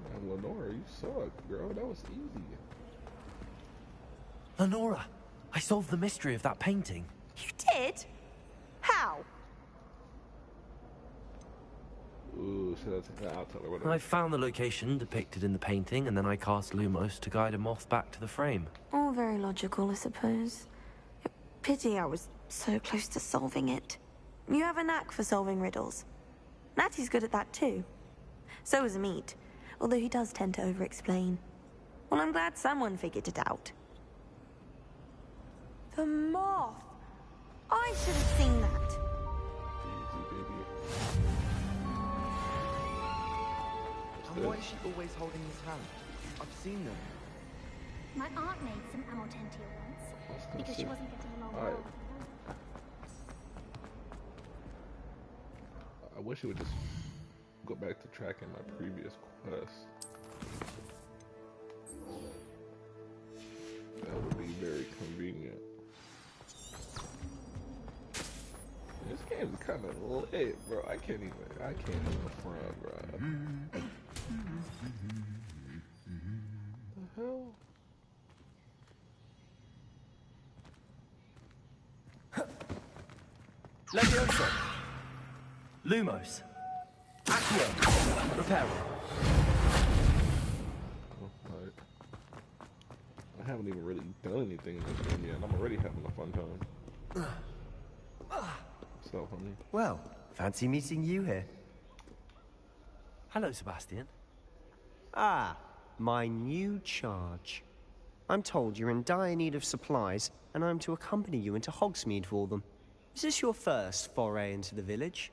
Man, Lenora, you suck, girl. That was easy. Lenora, I solved the mystery of that painting. You did? How? Ooh, I'll tell her what I found the location depicted in the painting, and then I cast Lumos to guide a moth back to the frame. All very logical, I suppose. Pity I was so close to solving it. You have a knack for solving riddles. Natty's good at that too. So is Meat, although he does tend to over-explain. Well, I'm glad someone figured it out. The moth! I should have seen that. And why is she always holding his hand? I've seen them. My aunt made some Amotentia once because she wasn't getting along All well. right. I wish it would just go back to tracking my previous quest. That would be very convenient. This game is kind of lit, bro. I can't even front, bro. The hell? Levioso. Lumos. Accio. Reparo. Alright. I haven't even really done anything in this game yet, and I'm already having a fun time. So, honey. Well, fancy meeting you here. Hello, Sebastian. Ah, my new charge. I'm told you're in dire need of supplies, and I'm to accompany you into Hogsmeade for them. Is this your first foray into the village?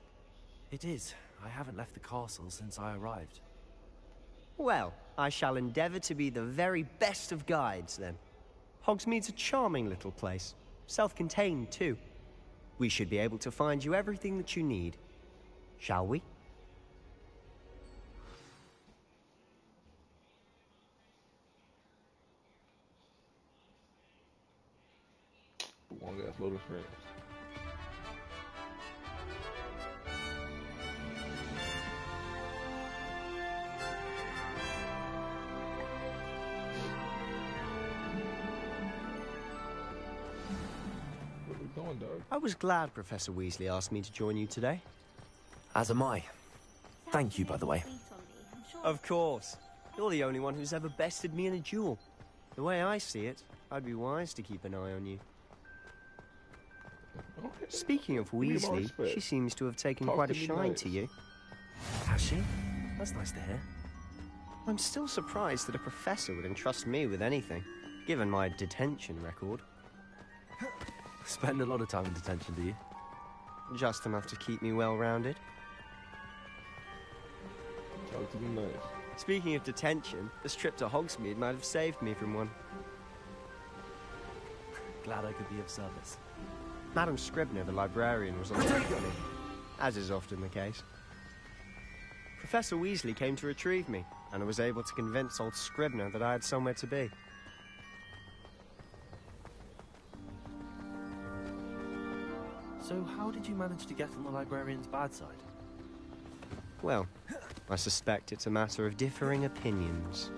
It is. I haven't left the castle since I arrived. Well, I shall endeavor to be the very best of guides, then. Hogsmeade's a charming little place. Self-contained, too. We should be able to find you everything that you need. Shall we? Long ass loading screen. What are we doing, dog? I was glad Professor Weasley asked me to join you today. As am I. Thank you, by the way. Of course. You're the only one who's ever bested me in a duel. The way I see it, I'd be wise to keep an eye on you. Okay. Speaking of Weasley, she seems to have taken quite a shine to you. Has she? That's nice to hear. I'm still surprised that a professor would entrust me with anything, given my detention record. Spend a lot of time in detention, do you? Just enough to keep me well-rounded. Talk to me nice. Speaking of detention, this trip to Hogsmeade might have saved me from one. Glad I could be of service. Madam Scribner, the librarian, was on the way for me, as is often the case. Professor Weasley came to retrieve me, and I was able to convince old Scribner that I had somewhere to be. So how did you manage to get on the librarian's bad side? Well, I suspect it's a matter of differing opinions.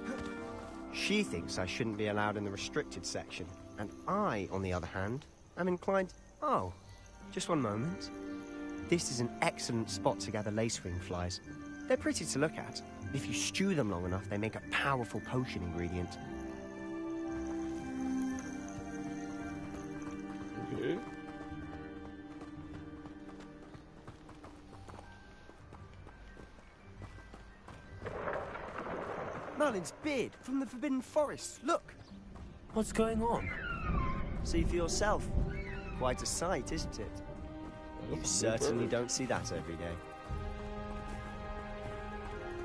She thinks I shouldn't be allowed in the restricted section, and I, on the other hand, am inclined... Oh, just one moment. This is an excellent spot to gather lacewing flies. They're pretty to look at. If you stew them long enough, they make a powerful potion ingredient. Okay. Merlin's beard from the Forbidden Forest. Look. What's going on? See for yourself. Quite a sight, isn't it? You certainly don't see that every day.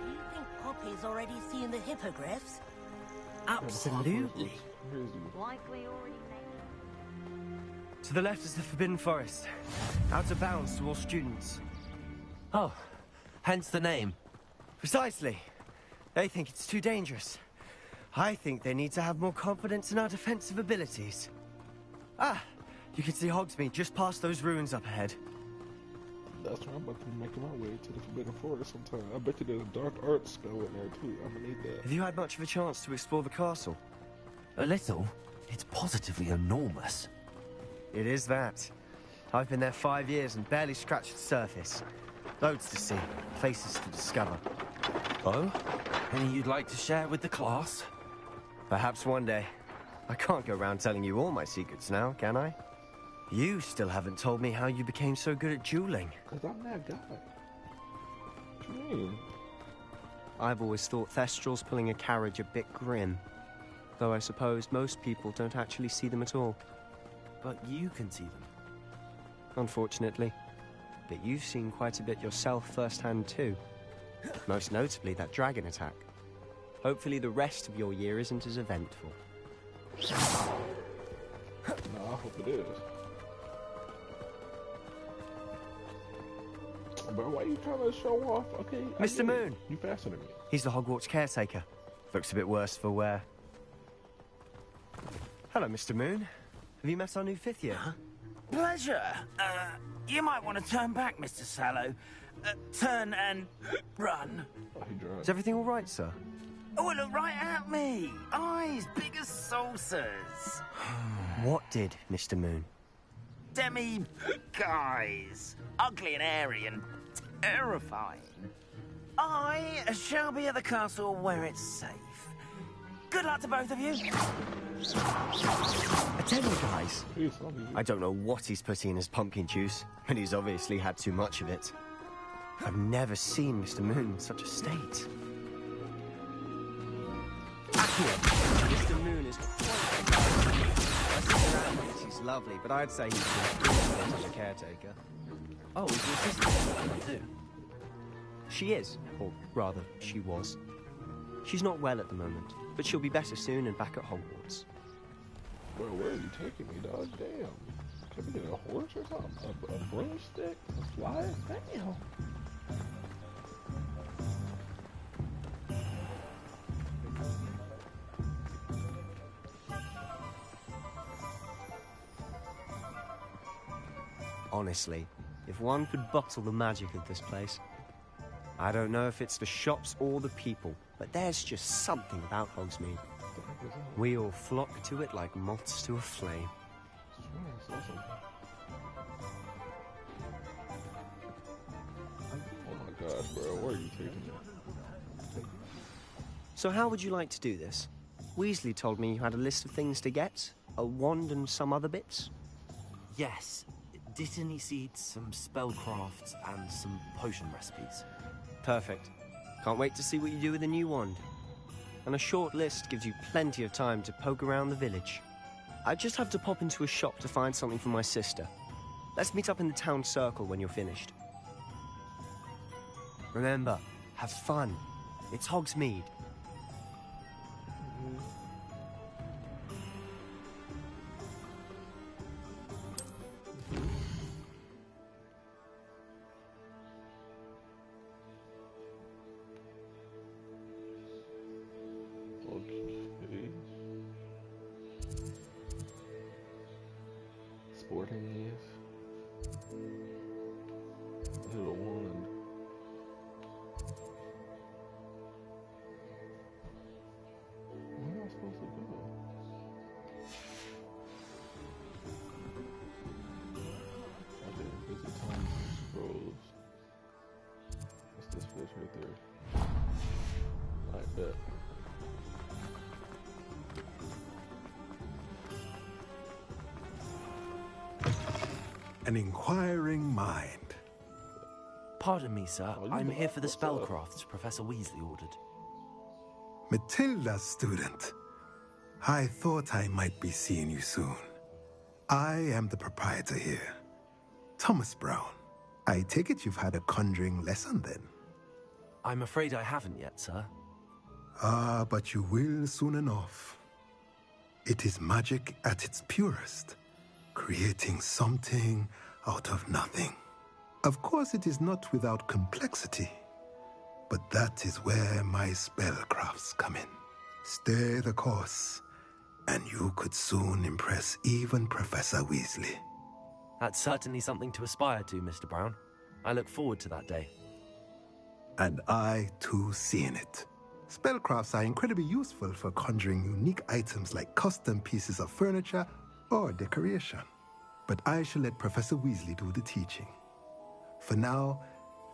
Do you think Poppy's already seen the hippogriffs? Absolutely. Likely already To the left is the Forbidden Forest. Out of bounds to all students. Oh, hence the name. Precisely. They think it's too dangerous. I think they need to have more confidence in our defensive abilities. Ah, you can see Hogsmeade just past those ruins up ahead. That's why I'm about to be making my way to the Forbidden Forest sometime. I bet you there's a dark art spell in there too. I'm gonna need that. Have you had much of a chance to explore the castle? A little. It's positively enormous. It is that. I've been there 5 years and barely scratched the surface. Loads to see, places to discover. Oh? Any you'd like to share with the class? Perhaps one day. I can't go around telling you all my secrets now, can I? You still haven't told me how you became so good at dueling. Because I'm that guy. What do you mean? I've always thought Thestrals pulling a carriage a bit grim. Though I suppose most people don't actually see them at all. But you can see them. Unfortunately. But you've seen quite a bit yourself firsthand too. Most notably that dragon attack. Hopefully the rest of your year isn't as eventful. No, I hope it is. But why are you trying to show off? Okay, Mr. Moon! You faster than me. He's the Hogwarts caretaker. Looks a bit worse for wear. Hello, Mr. Moon. Have you met our new 5th year? Pleasure. You might want to turn back, Mr. Sallow. Turn and run. Oh, he drunk. Is everything all right, sir? Oh, look right at me. Eyes big as saucers. What did, Mr. Moon? Guys. Ugly and hairy and terrifying. I shall be at the castle where it's safe. Good luck to both of you. Attend me, guys. I don't know what he's putting in his pumpkin juice, but he's obviously had too much of it. I've never seen Mr. Moon in such a state. Mr. Moon is quite my sister Anne thinks she's lovely, but I'd say he's been as a caretaker. Oh, is your sister too? She is, or rather, she was. She's not well at the moment, but she'll be better soon and back at Hogwarts. Bro, where are you taking me, dog? Damn. Can we get a horse or something? A broomstick? A fly? Damn. Honestly, if one could bottle the magic of this place. I don't know if it's the shops or the people, but there's just something about Hogsmeade. We all flock to it like moths to a flame. Oh my gosh, bro, where are you taking me? So how would you like to do this? Weasley told me you had a list of things to get, a wand and some other bits. Yes. Dittany seeds, some spellcrafts, and some potion recipes. Perfect. Can't wait to see what you do with the new wand. And a short list gives you plenty of time to poke around the village. I just have to pop into a shop to find something for my sister. Let's meet up in the town circle when you're finished. Remember, have fun. It's Hogsmeade. Sporting is little wand. Where am I supposed to go? I didn't visit Tom's Scrolls. What's this fish right there? I bet. An inquiring mind. Pardon me, sir. Oh, I'm here for the what's up? spellcrafts Professor Weasley ordered. Matilda's student. I thought I might be seeing you soon. I am the proprietor here, Thomas Brown. I take it you've had a conjuring lesson then? I'm afraid I haven't yet, sir. Ah, but you will soon enough. It is magic at its purest, creating something out of nothing. Of course, it is not without complexity, but that is where my spellcrafts come in. Stay the course, and you could soon impress even Professor Weasley. That's certainly something to aspire to, Mr. Brown. I look forward to that day. And I, too, see in it. Spellcrafts are incredibly useful for conjuring unique items like custom pieces of furniture or decoration. But I shall let Professor Weasley do the teaching. For now,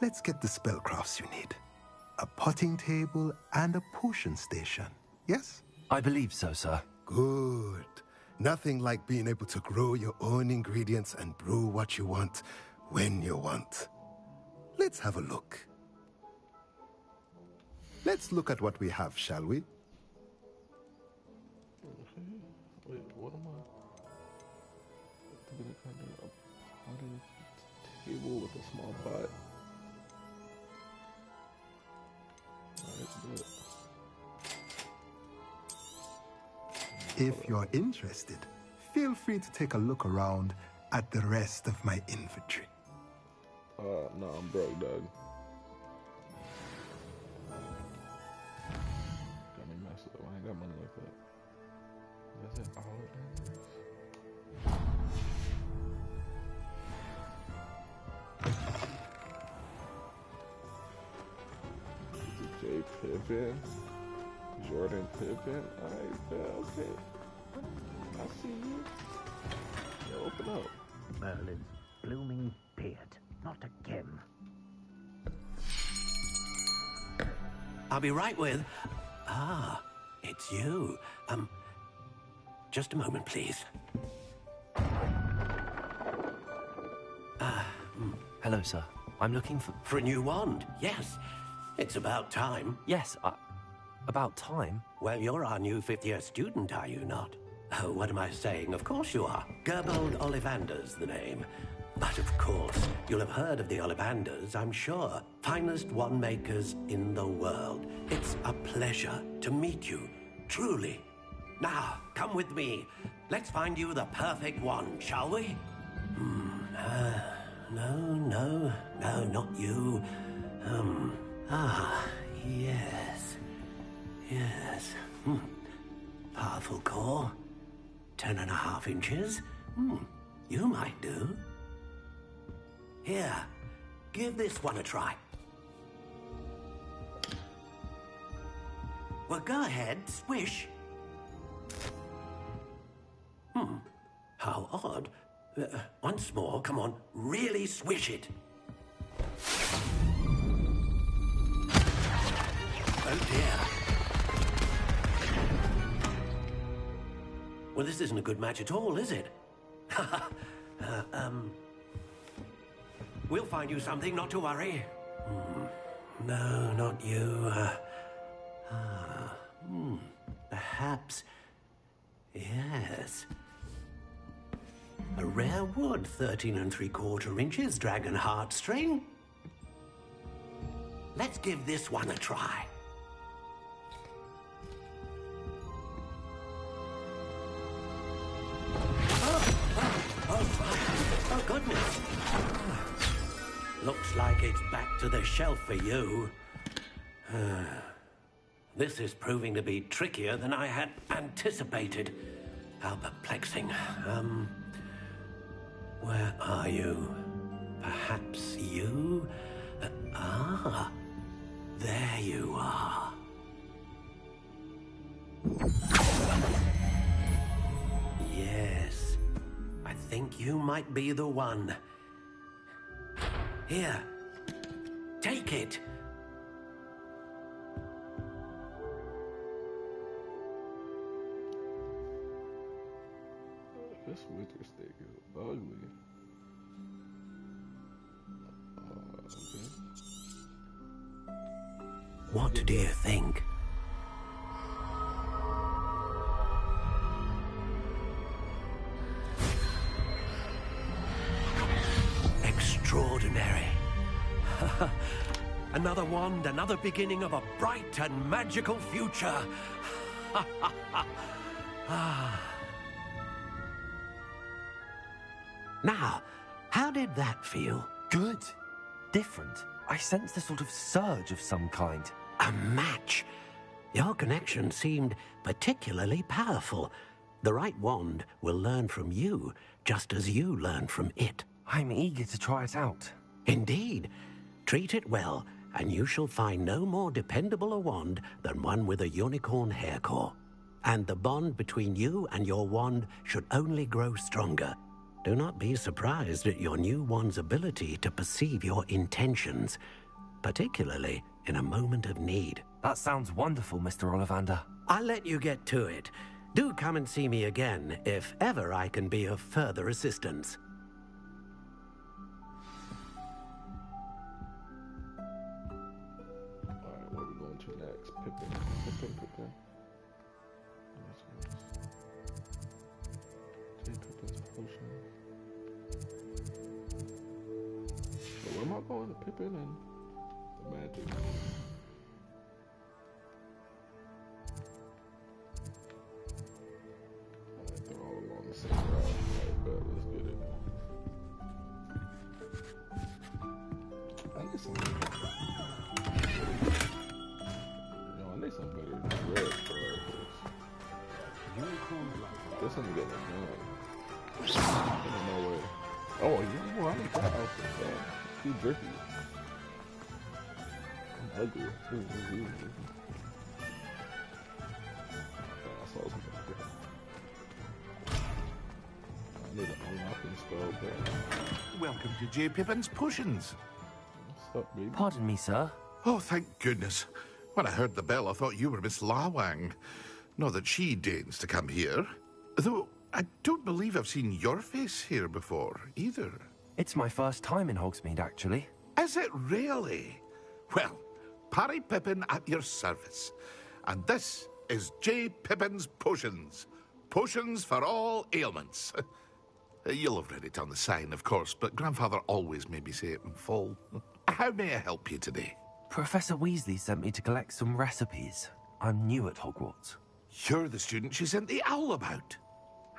let's get the spellcrafts you need. A potting table and a potion station, yes? I believe so, sir. Good. Nothing like being able to grow your own ingredients and brew what you want when you want. Let's have a look. Let's look at what we have, shall we? Wait, what am I? A potting table with a small pot. Alright, if you're interested, feel free to take a look around at the rest of my inventory. No, I'm broke, Doug. Got me messed up. I ain't got money like that. That's it. All of J. Pippin, Jordan Pippin. Alright, okay. I see you. Yeah, open up. Merlin's blooming beard. Not again. I'll be right with... Ah, it's you. Just a moment, please. Hello, sir. I'm looking for... For a new wand, yes. It's about time. Yes, about time? Well, you're our new fifth-year student, are you not? Oh, what am I saying? Of course you are. Gerbold Ollivander's the name. But of course, you'll have heard of the Ollivanders, I'm sure. Finest wand makers in the world. It's a pleasure to meet you, truly. Now, come with me. Let's find you the perfect wand, shall we? No, not you. Yes. Powerful core. 10.5 inches. You might do. Here, give this one a try. Well, go ahead, swish. How odd. Once more, come on, really swish it. Oh dear. Well, this isn't a good match at all, is it? We'll find you something, not to worry. No, not you. Perhaps... Yes. A rare wood, 13 3/4 inches, dragon heartstring. Let's give this one a try. Oh, goodness. Looks like it's back to the shelf for you. This is proving to be trickier than I had anticipated. How perplexing. Where are you? Perhaps you? There you are. Yes, I think you might be the one. Here, take it. This witcher stick is ugly. What do you think? wand, another beginning of a bright and magical future. Now, how did that feel? Good. Different. I sensed a sort of surge of some kind. A match. Your connection seemed particularly powerful. The right wand will learn from you, just as you learn from it. I'm eager to try it out. Indeed. Treat it well, and you shall find no more dependable a wand than one with a unicorn hair core. And the bond between you and your wand should only grow stronger. Do not be surprised at your new wand's ability to perceive your intentions, particularly in a moment of need. That sounds wonderful, Mr. Ollivander. I'll let you get to it. Do come and see me again if ever I can be of further assistance. Alright, where are we going to next? Pippin. Take Pippin's potion. So where am I going? Pippin and the magic. They're all along the same route. Alright, bet, let's get it. I need some. Yo, I need some better red cards. This ain't getting it done. I don't know where. Oh, you know, I need that outfit, bro. Too jerky. I'm ugly. Ooh. I saw something different. I need an unlocking spell, bro. Welcome to J. Pippin's Potions. What's up, baby? Pardon me, sir. Oh, thank goodness. When I heard the bell, I thought you were Miss Lawang. Not that she deigns to come here. Though, I don't believe I've seen your face here before, either. It's my first time in Hogsmeade, actually. Is it really? Well, Parry Pippin at your service. And this is J. Pippin's Potions. Potions for all ailments. You'll have read it on the sign, of course, but Grandfather always made me say it in full. How may I help you today? Professor Weasley sent me to collect some recipes. I'm new at Hogwarts. You're the student she sent the owl about.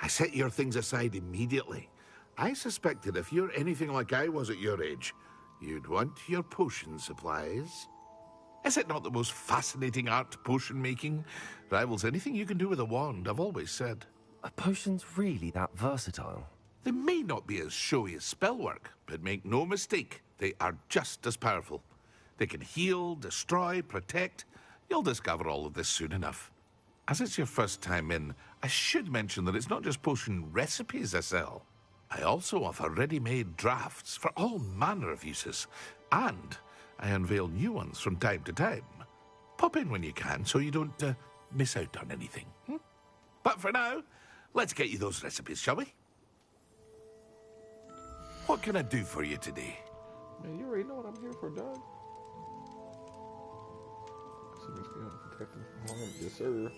I set your things aside immediately. I suspected if you're anything like I was at your age, you'd want your potion supplies. Is it not the most fascinating art, potion making? Rivals anything you can do with a wand, I've always said. Are potions really that versatile? They may not be as showy as spellwork, but make no mistake, they are just as powerful. They can heal, destroy, protect. You'll discover all of this soon enough. As it's your first time in, I should mention that it's not just potion recipes I sell. I also offer ready-made drafts for all manner of uses, and I unveil new ones from time to time. Pop in when you can so you don't miss out on anything. But for now, let's get you those recipes, shall we? What can I do for you today? Man, you already know what I'm here for, Doug. Yes, sir.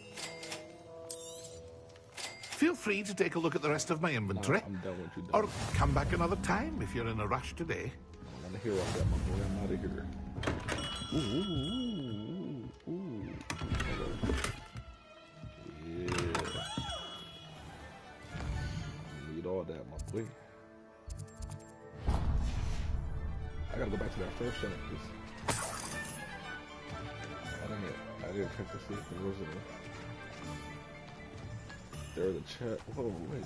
Feel free to take a look at the rest of my inventory. I'm done with you, Doug. Or come back another time if you're in a rush today. I'm out of here, I'm out of here. Ooh. Yeah. Need all that, my boy. I gotta go back to that first shot. I didn't check to see if there was there's a chat. Whoa, wait.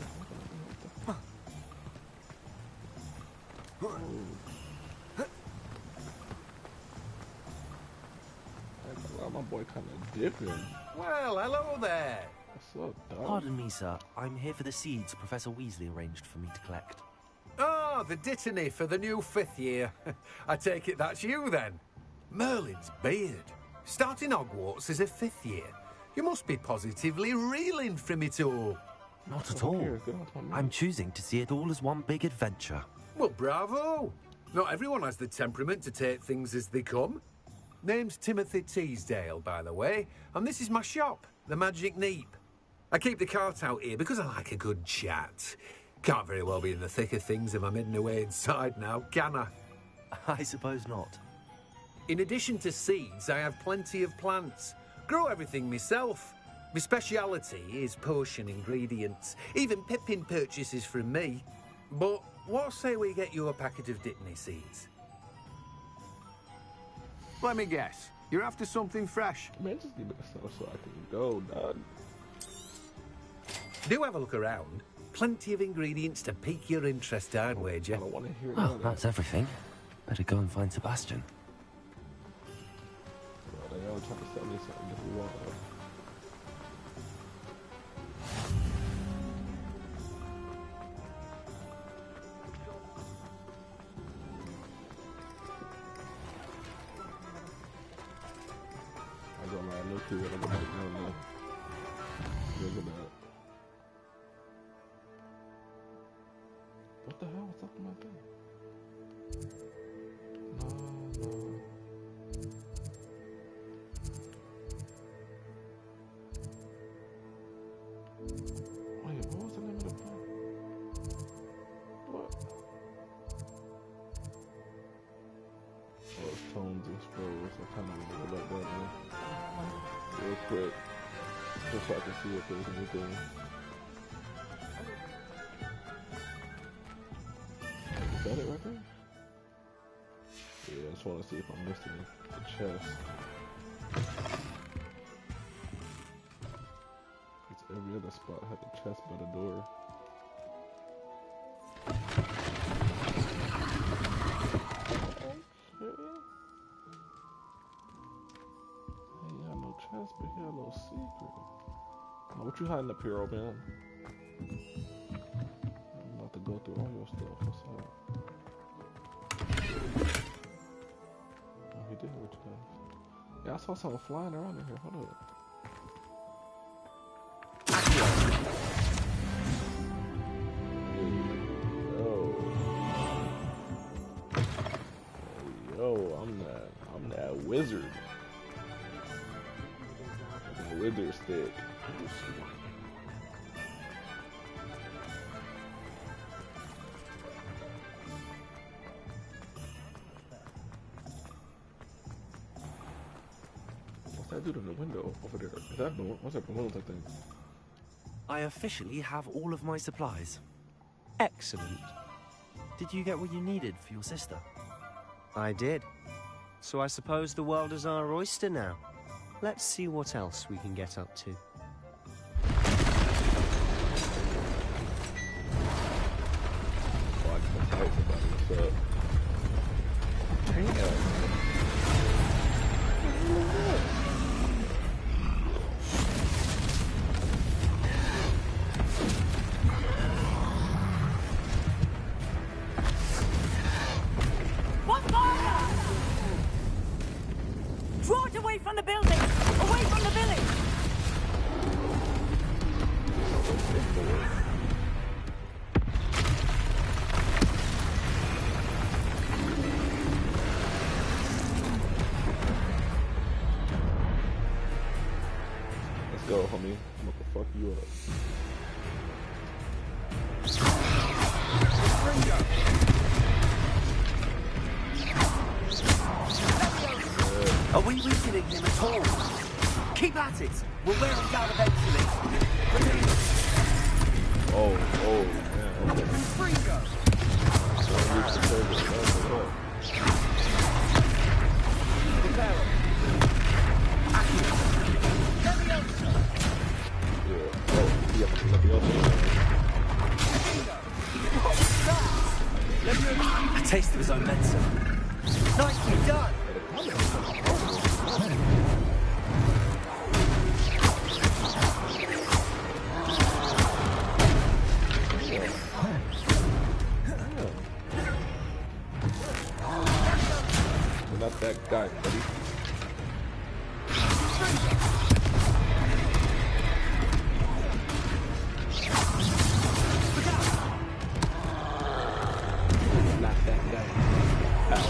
My boy kind of dipping. Well, hello there. What's up, dog? Pardon me, sir. I'm here for the seeds Professor Weasley arranged for me to collect. Oh, the dittany for the new 5th year. I take it that's you, then. Merlin's beard. Starting Hogwarts as a 5th year. You must be positively reeling from it all. Not at all. I'm choosing to see it all as one big adventure. Well, bravo. Not everyone has the temperament to take things as they come. Name's Timothy Teasdale, by the way, and this is my shop, the Magic Neep. I keep the cart out here because I like a good chat. Can't very well be in the thick of things if I'm hidden away inside now, can I? I suppose not. In addition to seeds, I have plenty of plants. Grow everything myself. My speciality is potion ingredients. Even Pippin purchases from me. But what say we get you a packet of Dipney seeds? Let me guess. You're after something fresh. Man, just give me the stuff so I can go, dog. Do have a look around. Plenty of ingredients to pique your interest, I'd wager. I don't want to hear Well, that's everything. Better go and find Sebastian. Well, they all trying to sell me something if we want. I got my look through it. I got my look at that. What the hell? What's up with my thing? No. Wait, what was the name of the book? What? Oh, it's Tones Exposed. I kind of want to go back that one. Real quick. Just so I can see if there's anything. Is that it right there? Yeah, I just want to see if I'm missing the chest. It's every other spot had the chest by the door. Chest, but he had a little secret. Now, what you hiding up here, old man? I'm about to go through all your stuff. What's up? Oh, he did have a chest. Yeah, I saw something flying around in here. Hold up. Yo, I'm that wizard. Wither stick. What's that dude in the window over there? Is that Boone? What's that Boone thing? I officially have all of my supplies. Excellent. Did you get what you needed for your sister? I did. So I suppose the world is our oyster now. Let's see what else we can get up to. What's fire? Draw it away from the building! Away from the village! Let's go, homie. I'm gonna fuck you up. Are we weakening him at all? Keep at it. We'll wear him down eventually. Oh, man. Okay. Fringo! A taste of his own medicine. Nicely done! You're not that guy, buddy. Not that guy. Ow.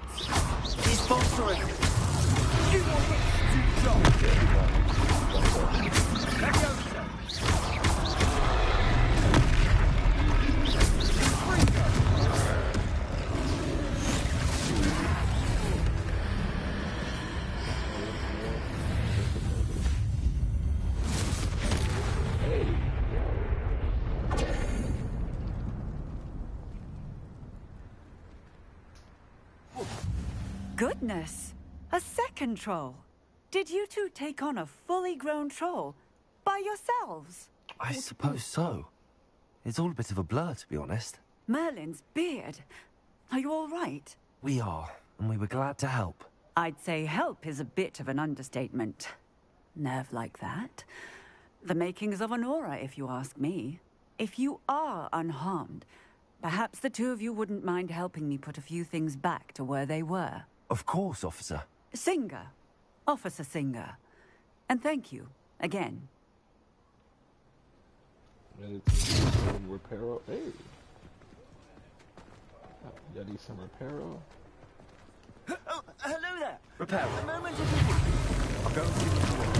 Hogwarts. He's sponsoring. You want Goodness! A second troll. Did you two take on a fully grown troll by yourselves? I suppose so. It's all a bit of a blur, to be honest. Merlin's beard. Are you all right? We are, and we were glad to help. I'd say help is a bit of an understatement. Nerve like that. The makings of an aura, if you ask me. If you are unharmed, perhaps the two of you wouldn't mind helping me put a few things back to where they were. Of course, officer. Singer. Officer Singer. And thank you, again. Reparo. Hey. Y'all need some reparo? Oh, hello there. Repair. A moment if you would. I'll go and see what you want.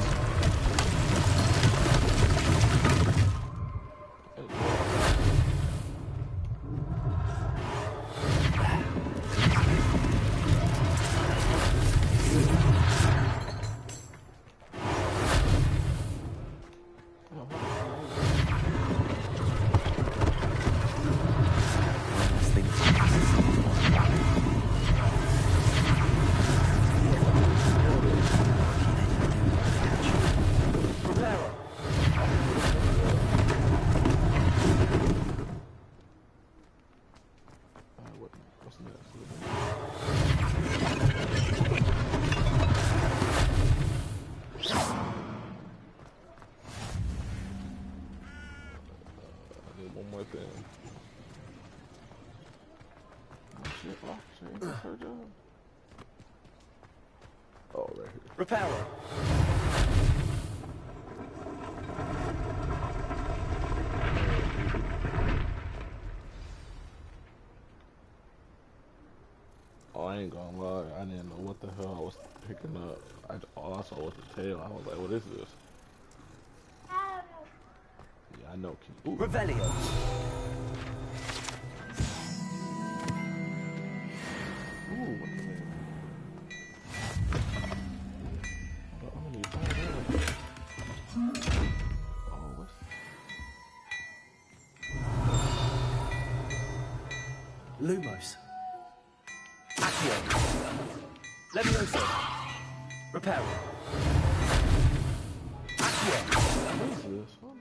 Oh, right here. Repairer. Oh, I ain't gonna lie, I didn't know what the hell I was picking up. All I saw was the tail. I was like, what is this? Yeah, I know. Ooh. Revelio. Ooh, what the hell? I'm gonna need that. Oh, what's... Lumos. Accio. Levioso. Reparo. Accio. What is this? Hold on.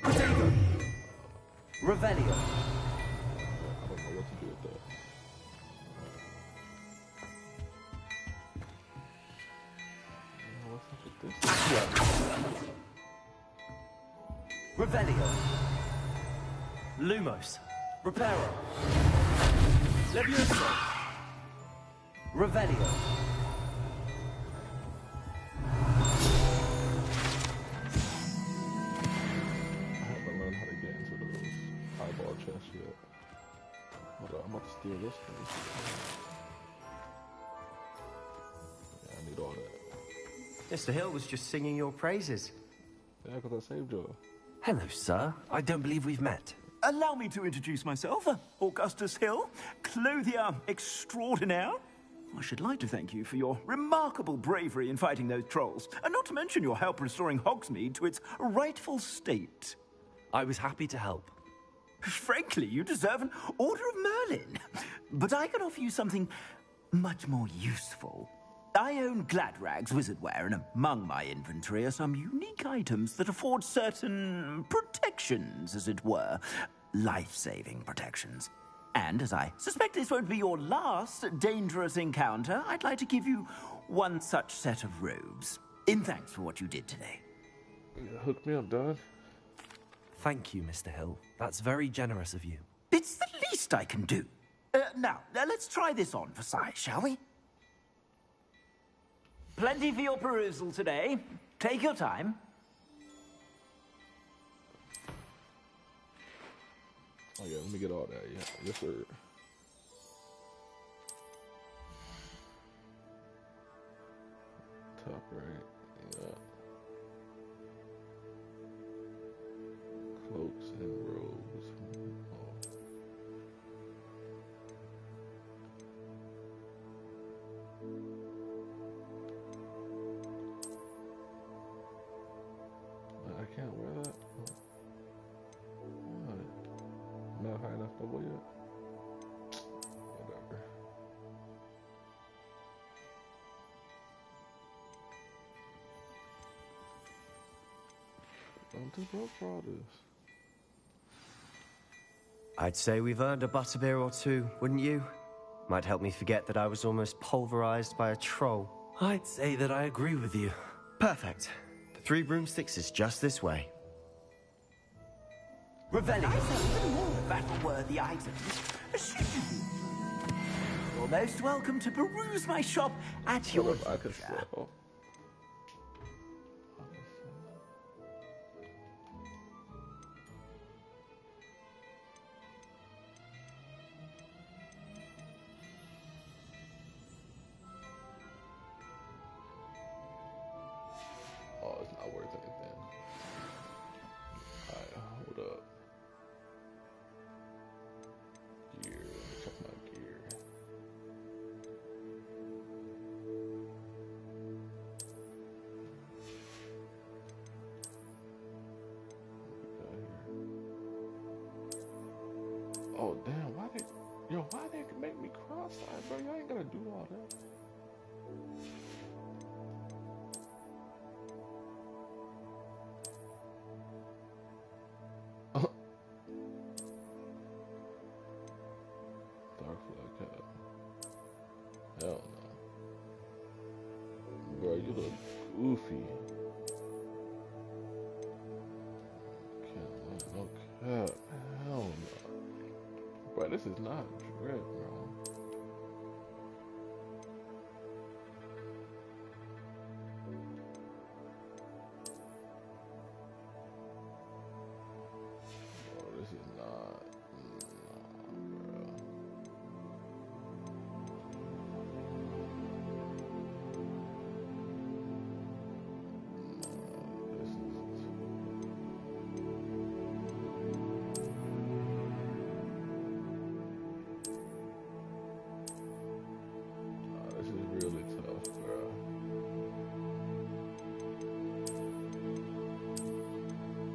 Protego. Revelio. I don't know what to do with that. What's up with this? Accio. Revelio. Lumos. Reparo. Levioso. Revelio. I haven't learned how to get into those eyeball chests yet. Hold on, I'm about to steal this thing. Yeah, I need all that. Mr. Hill was just singing your praises. Yeah, because I saved you. Hello, sir. I don't believe we've met. Allow me to introduce myself, Augustus Hill, clothier extraordinaire. I should like to thank you for your remarkable bravery in fighting those trolls, and not to mention your help restoring Hogsmeade to its rightful state. I was happy to help. Frankly, you deserve an Order of Merlin. But I can offer you something much more useful. I own Gladrag's wizardware, and among my inventory are some unique items that afford certain protections, as it were. Life-saving protections. And as I suspect this won't be your last dangerous encounter, I'd like to give you one such set of robes. In thanks for what you did today. Hook me up, Dad. Thank you, Mr. Hill. That's very generous of you. It's the least I can do. Now, let's try this on for size, shall we? Plenty for your perusal today. Take your time. Oh yeah, let me get all that. Yeah, yes sir. Top right. Yeah. Cloaks and robes. Oh. I can't wear that. Oh. Not high enough to wear it. Whatever. I'm too broke for all this. I'd say we've earned a butterbeer or two, wouldn't you? Might help me forget that I was almost pulverized by a troll. I'd say that I agree with you. Perfect. The 3 broomsticks is just this way. Revelio. I sell even more battle-worthy items. You're most welcome to peruse my shop at your I could sell. Oh, it's not worth anything. Alright, hold up. Gear, let me check my gear. Oh damn, why they make me cross-eyed, bro? Y'all ain't gotta do all that. Dark flag cap. Hell no. Bro, you look goofy. No cap. Hell no. Bro, this is not drip, bro. Bro, this is not. This is really tough, bro.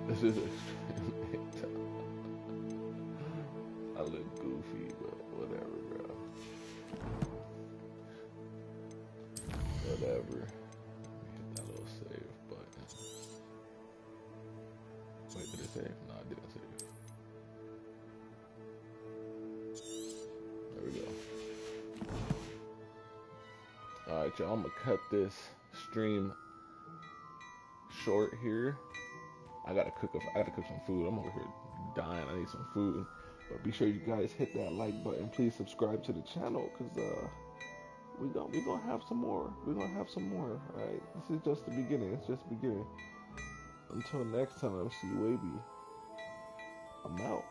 This is extremely tough. I look goofy, but whatever, bro. Whatever. Hit that little save button. Wait, did it save? No, I didn't save. There we go. Alright, y'all, I'm gonna cut this stream short here. I gotta cook some food. I'm over here dying. I need some food. But be sure you guys hit that like button. Please subscribe to the channel, cause we gonna have some more. We're gonna have some more. Alright, this is just the beginning. It's just the beginning. Until next time, I'm CwavyGaming. I'm out.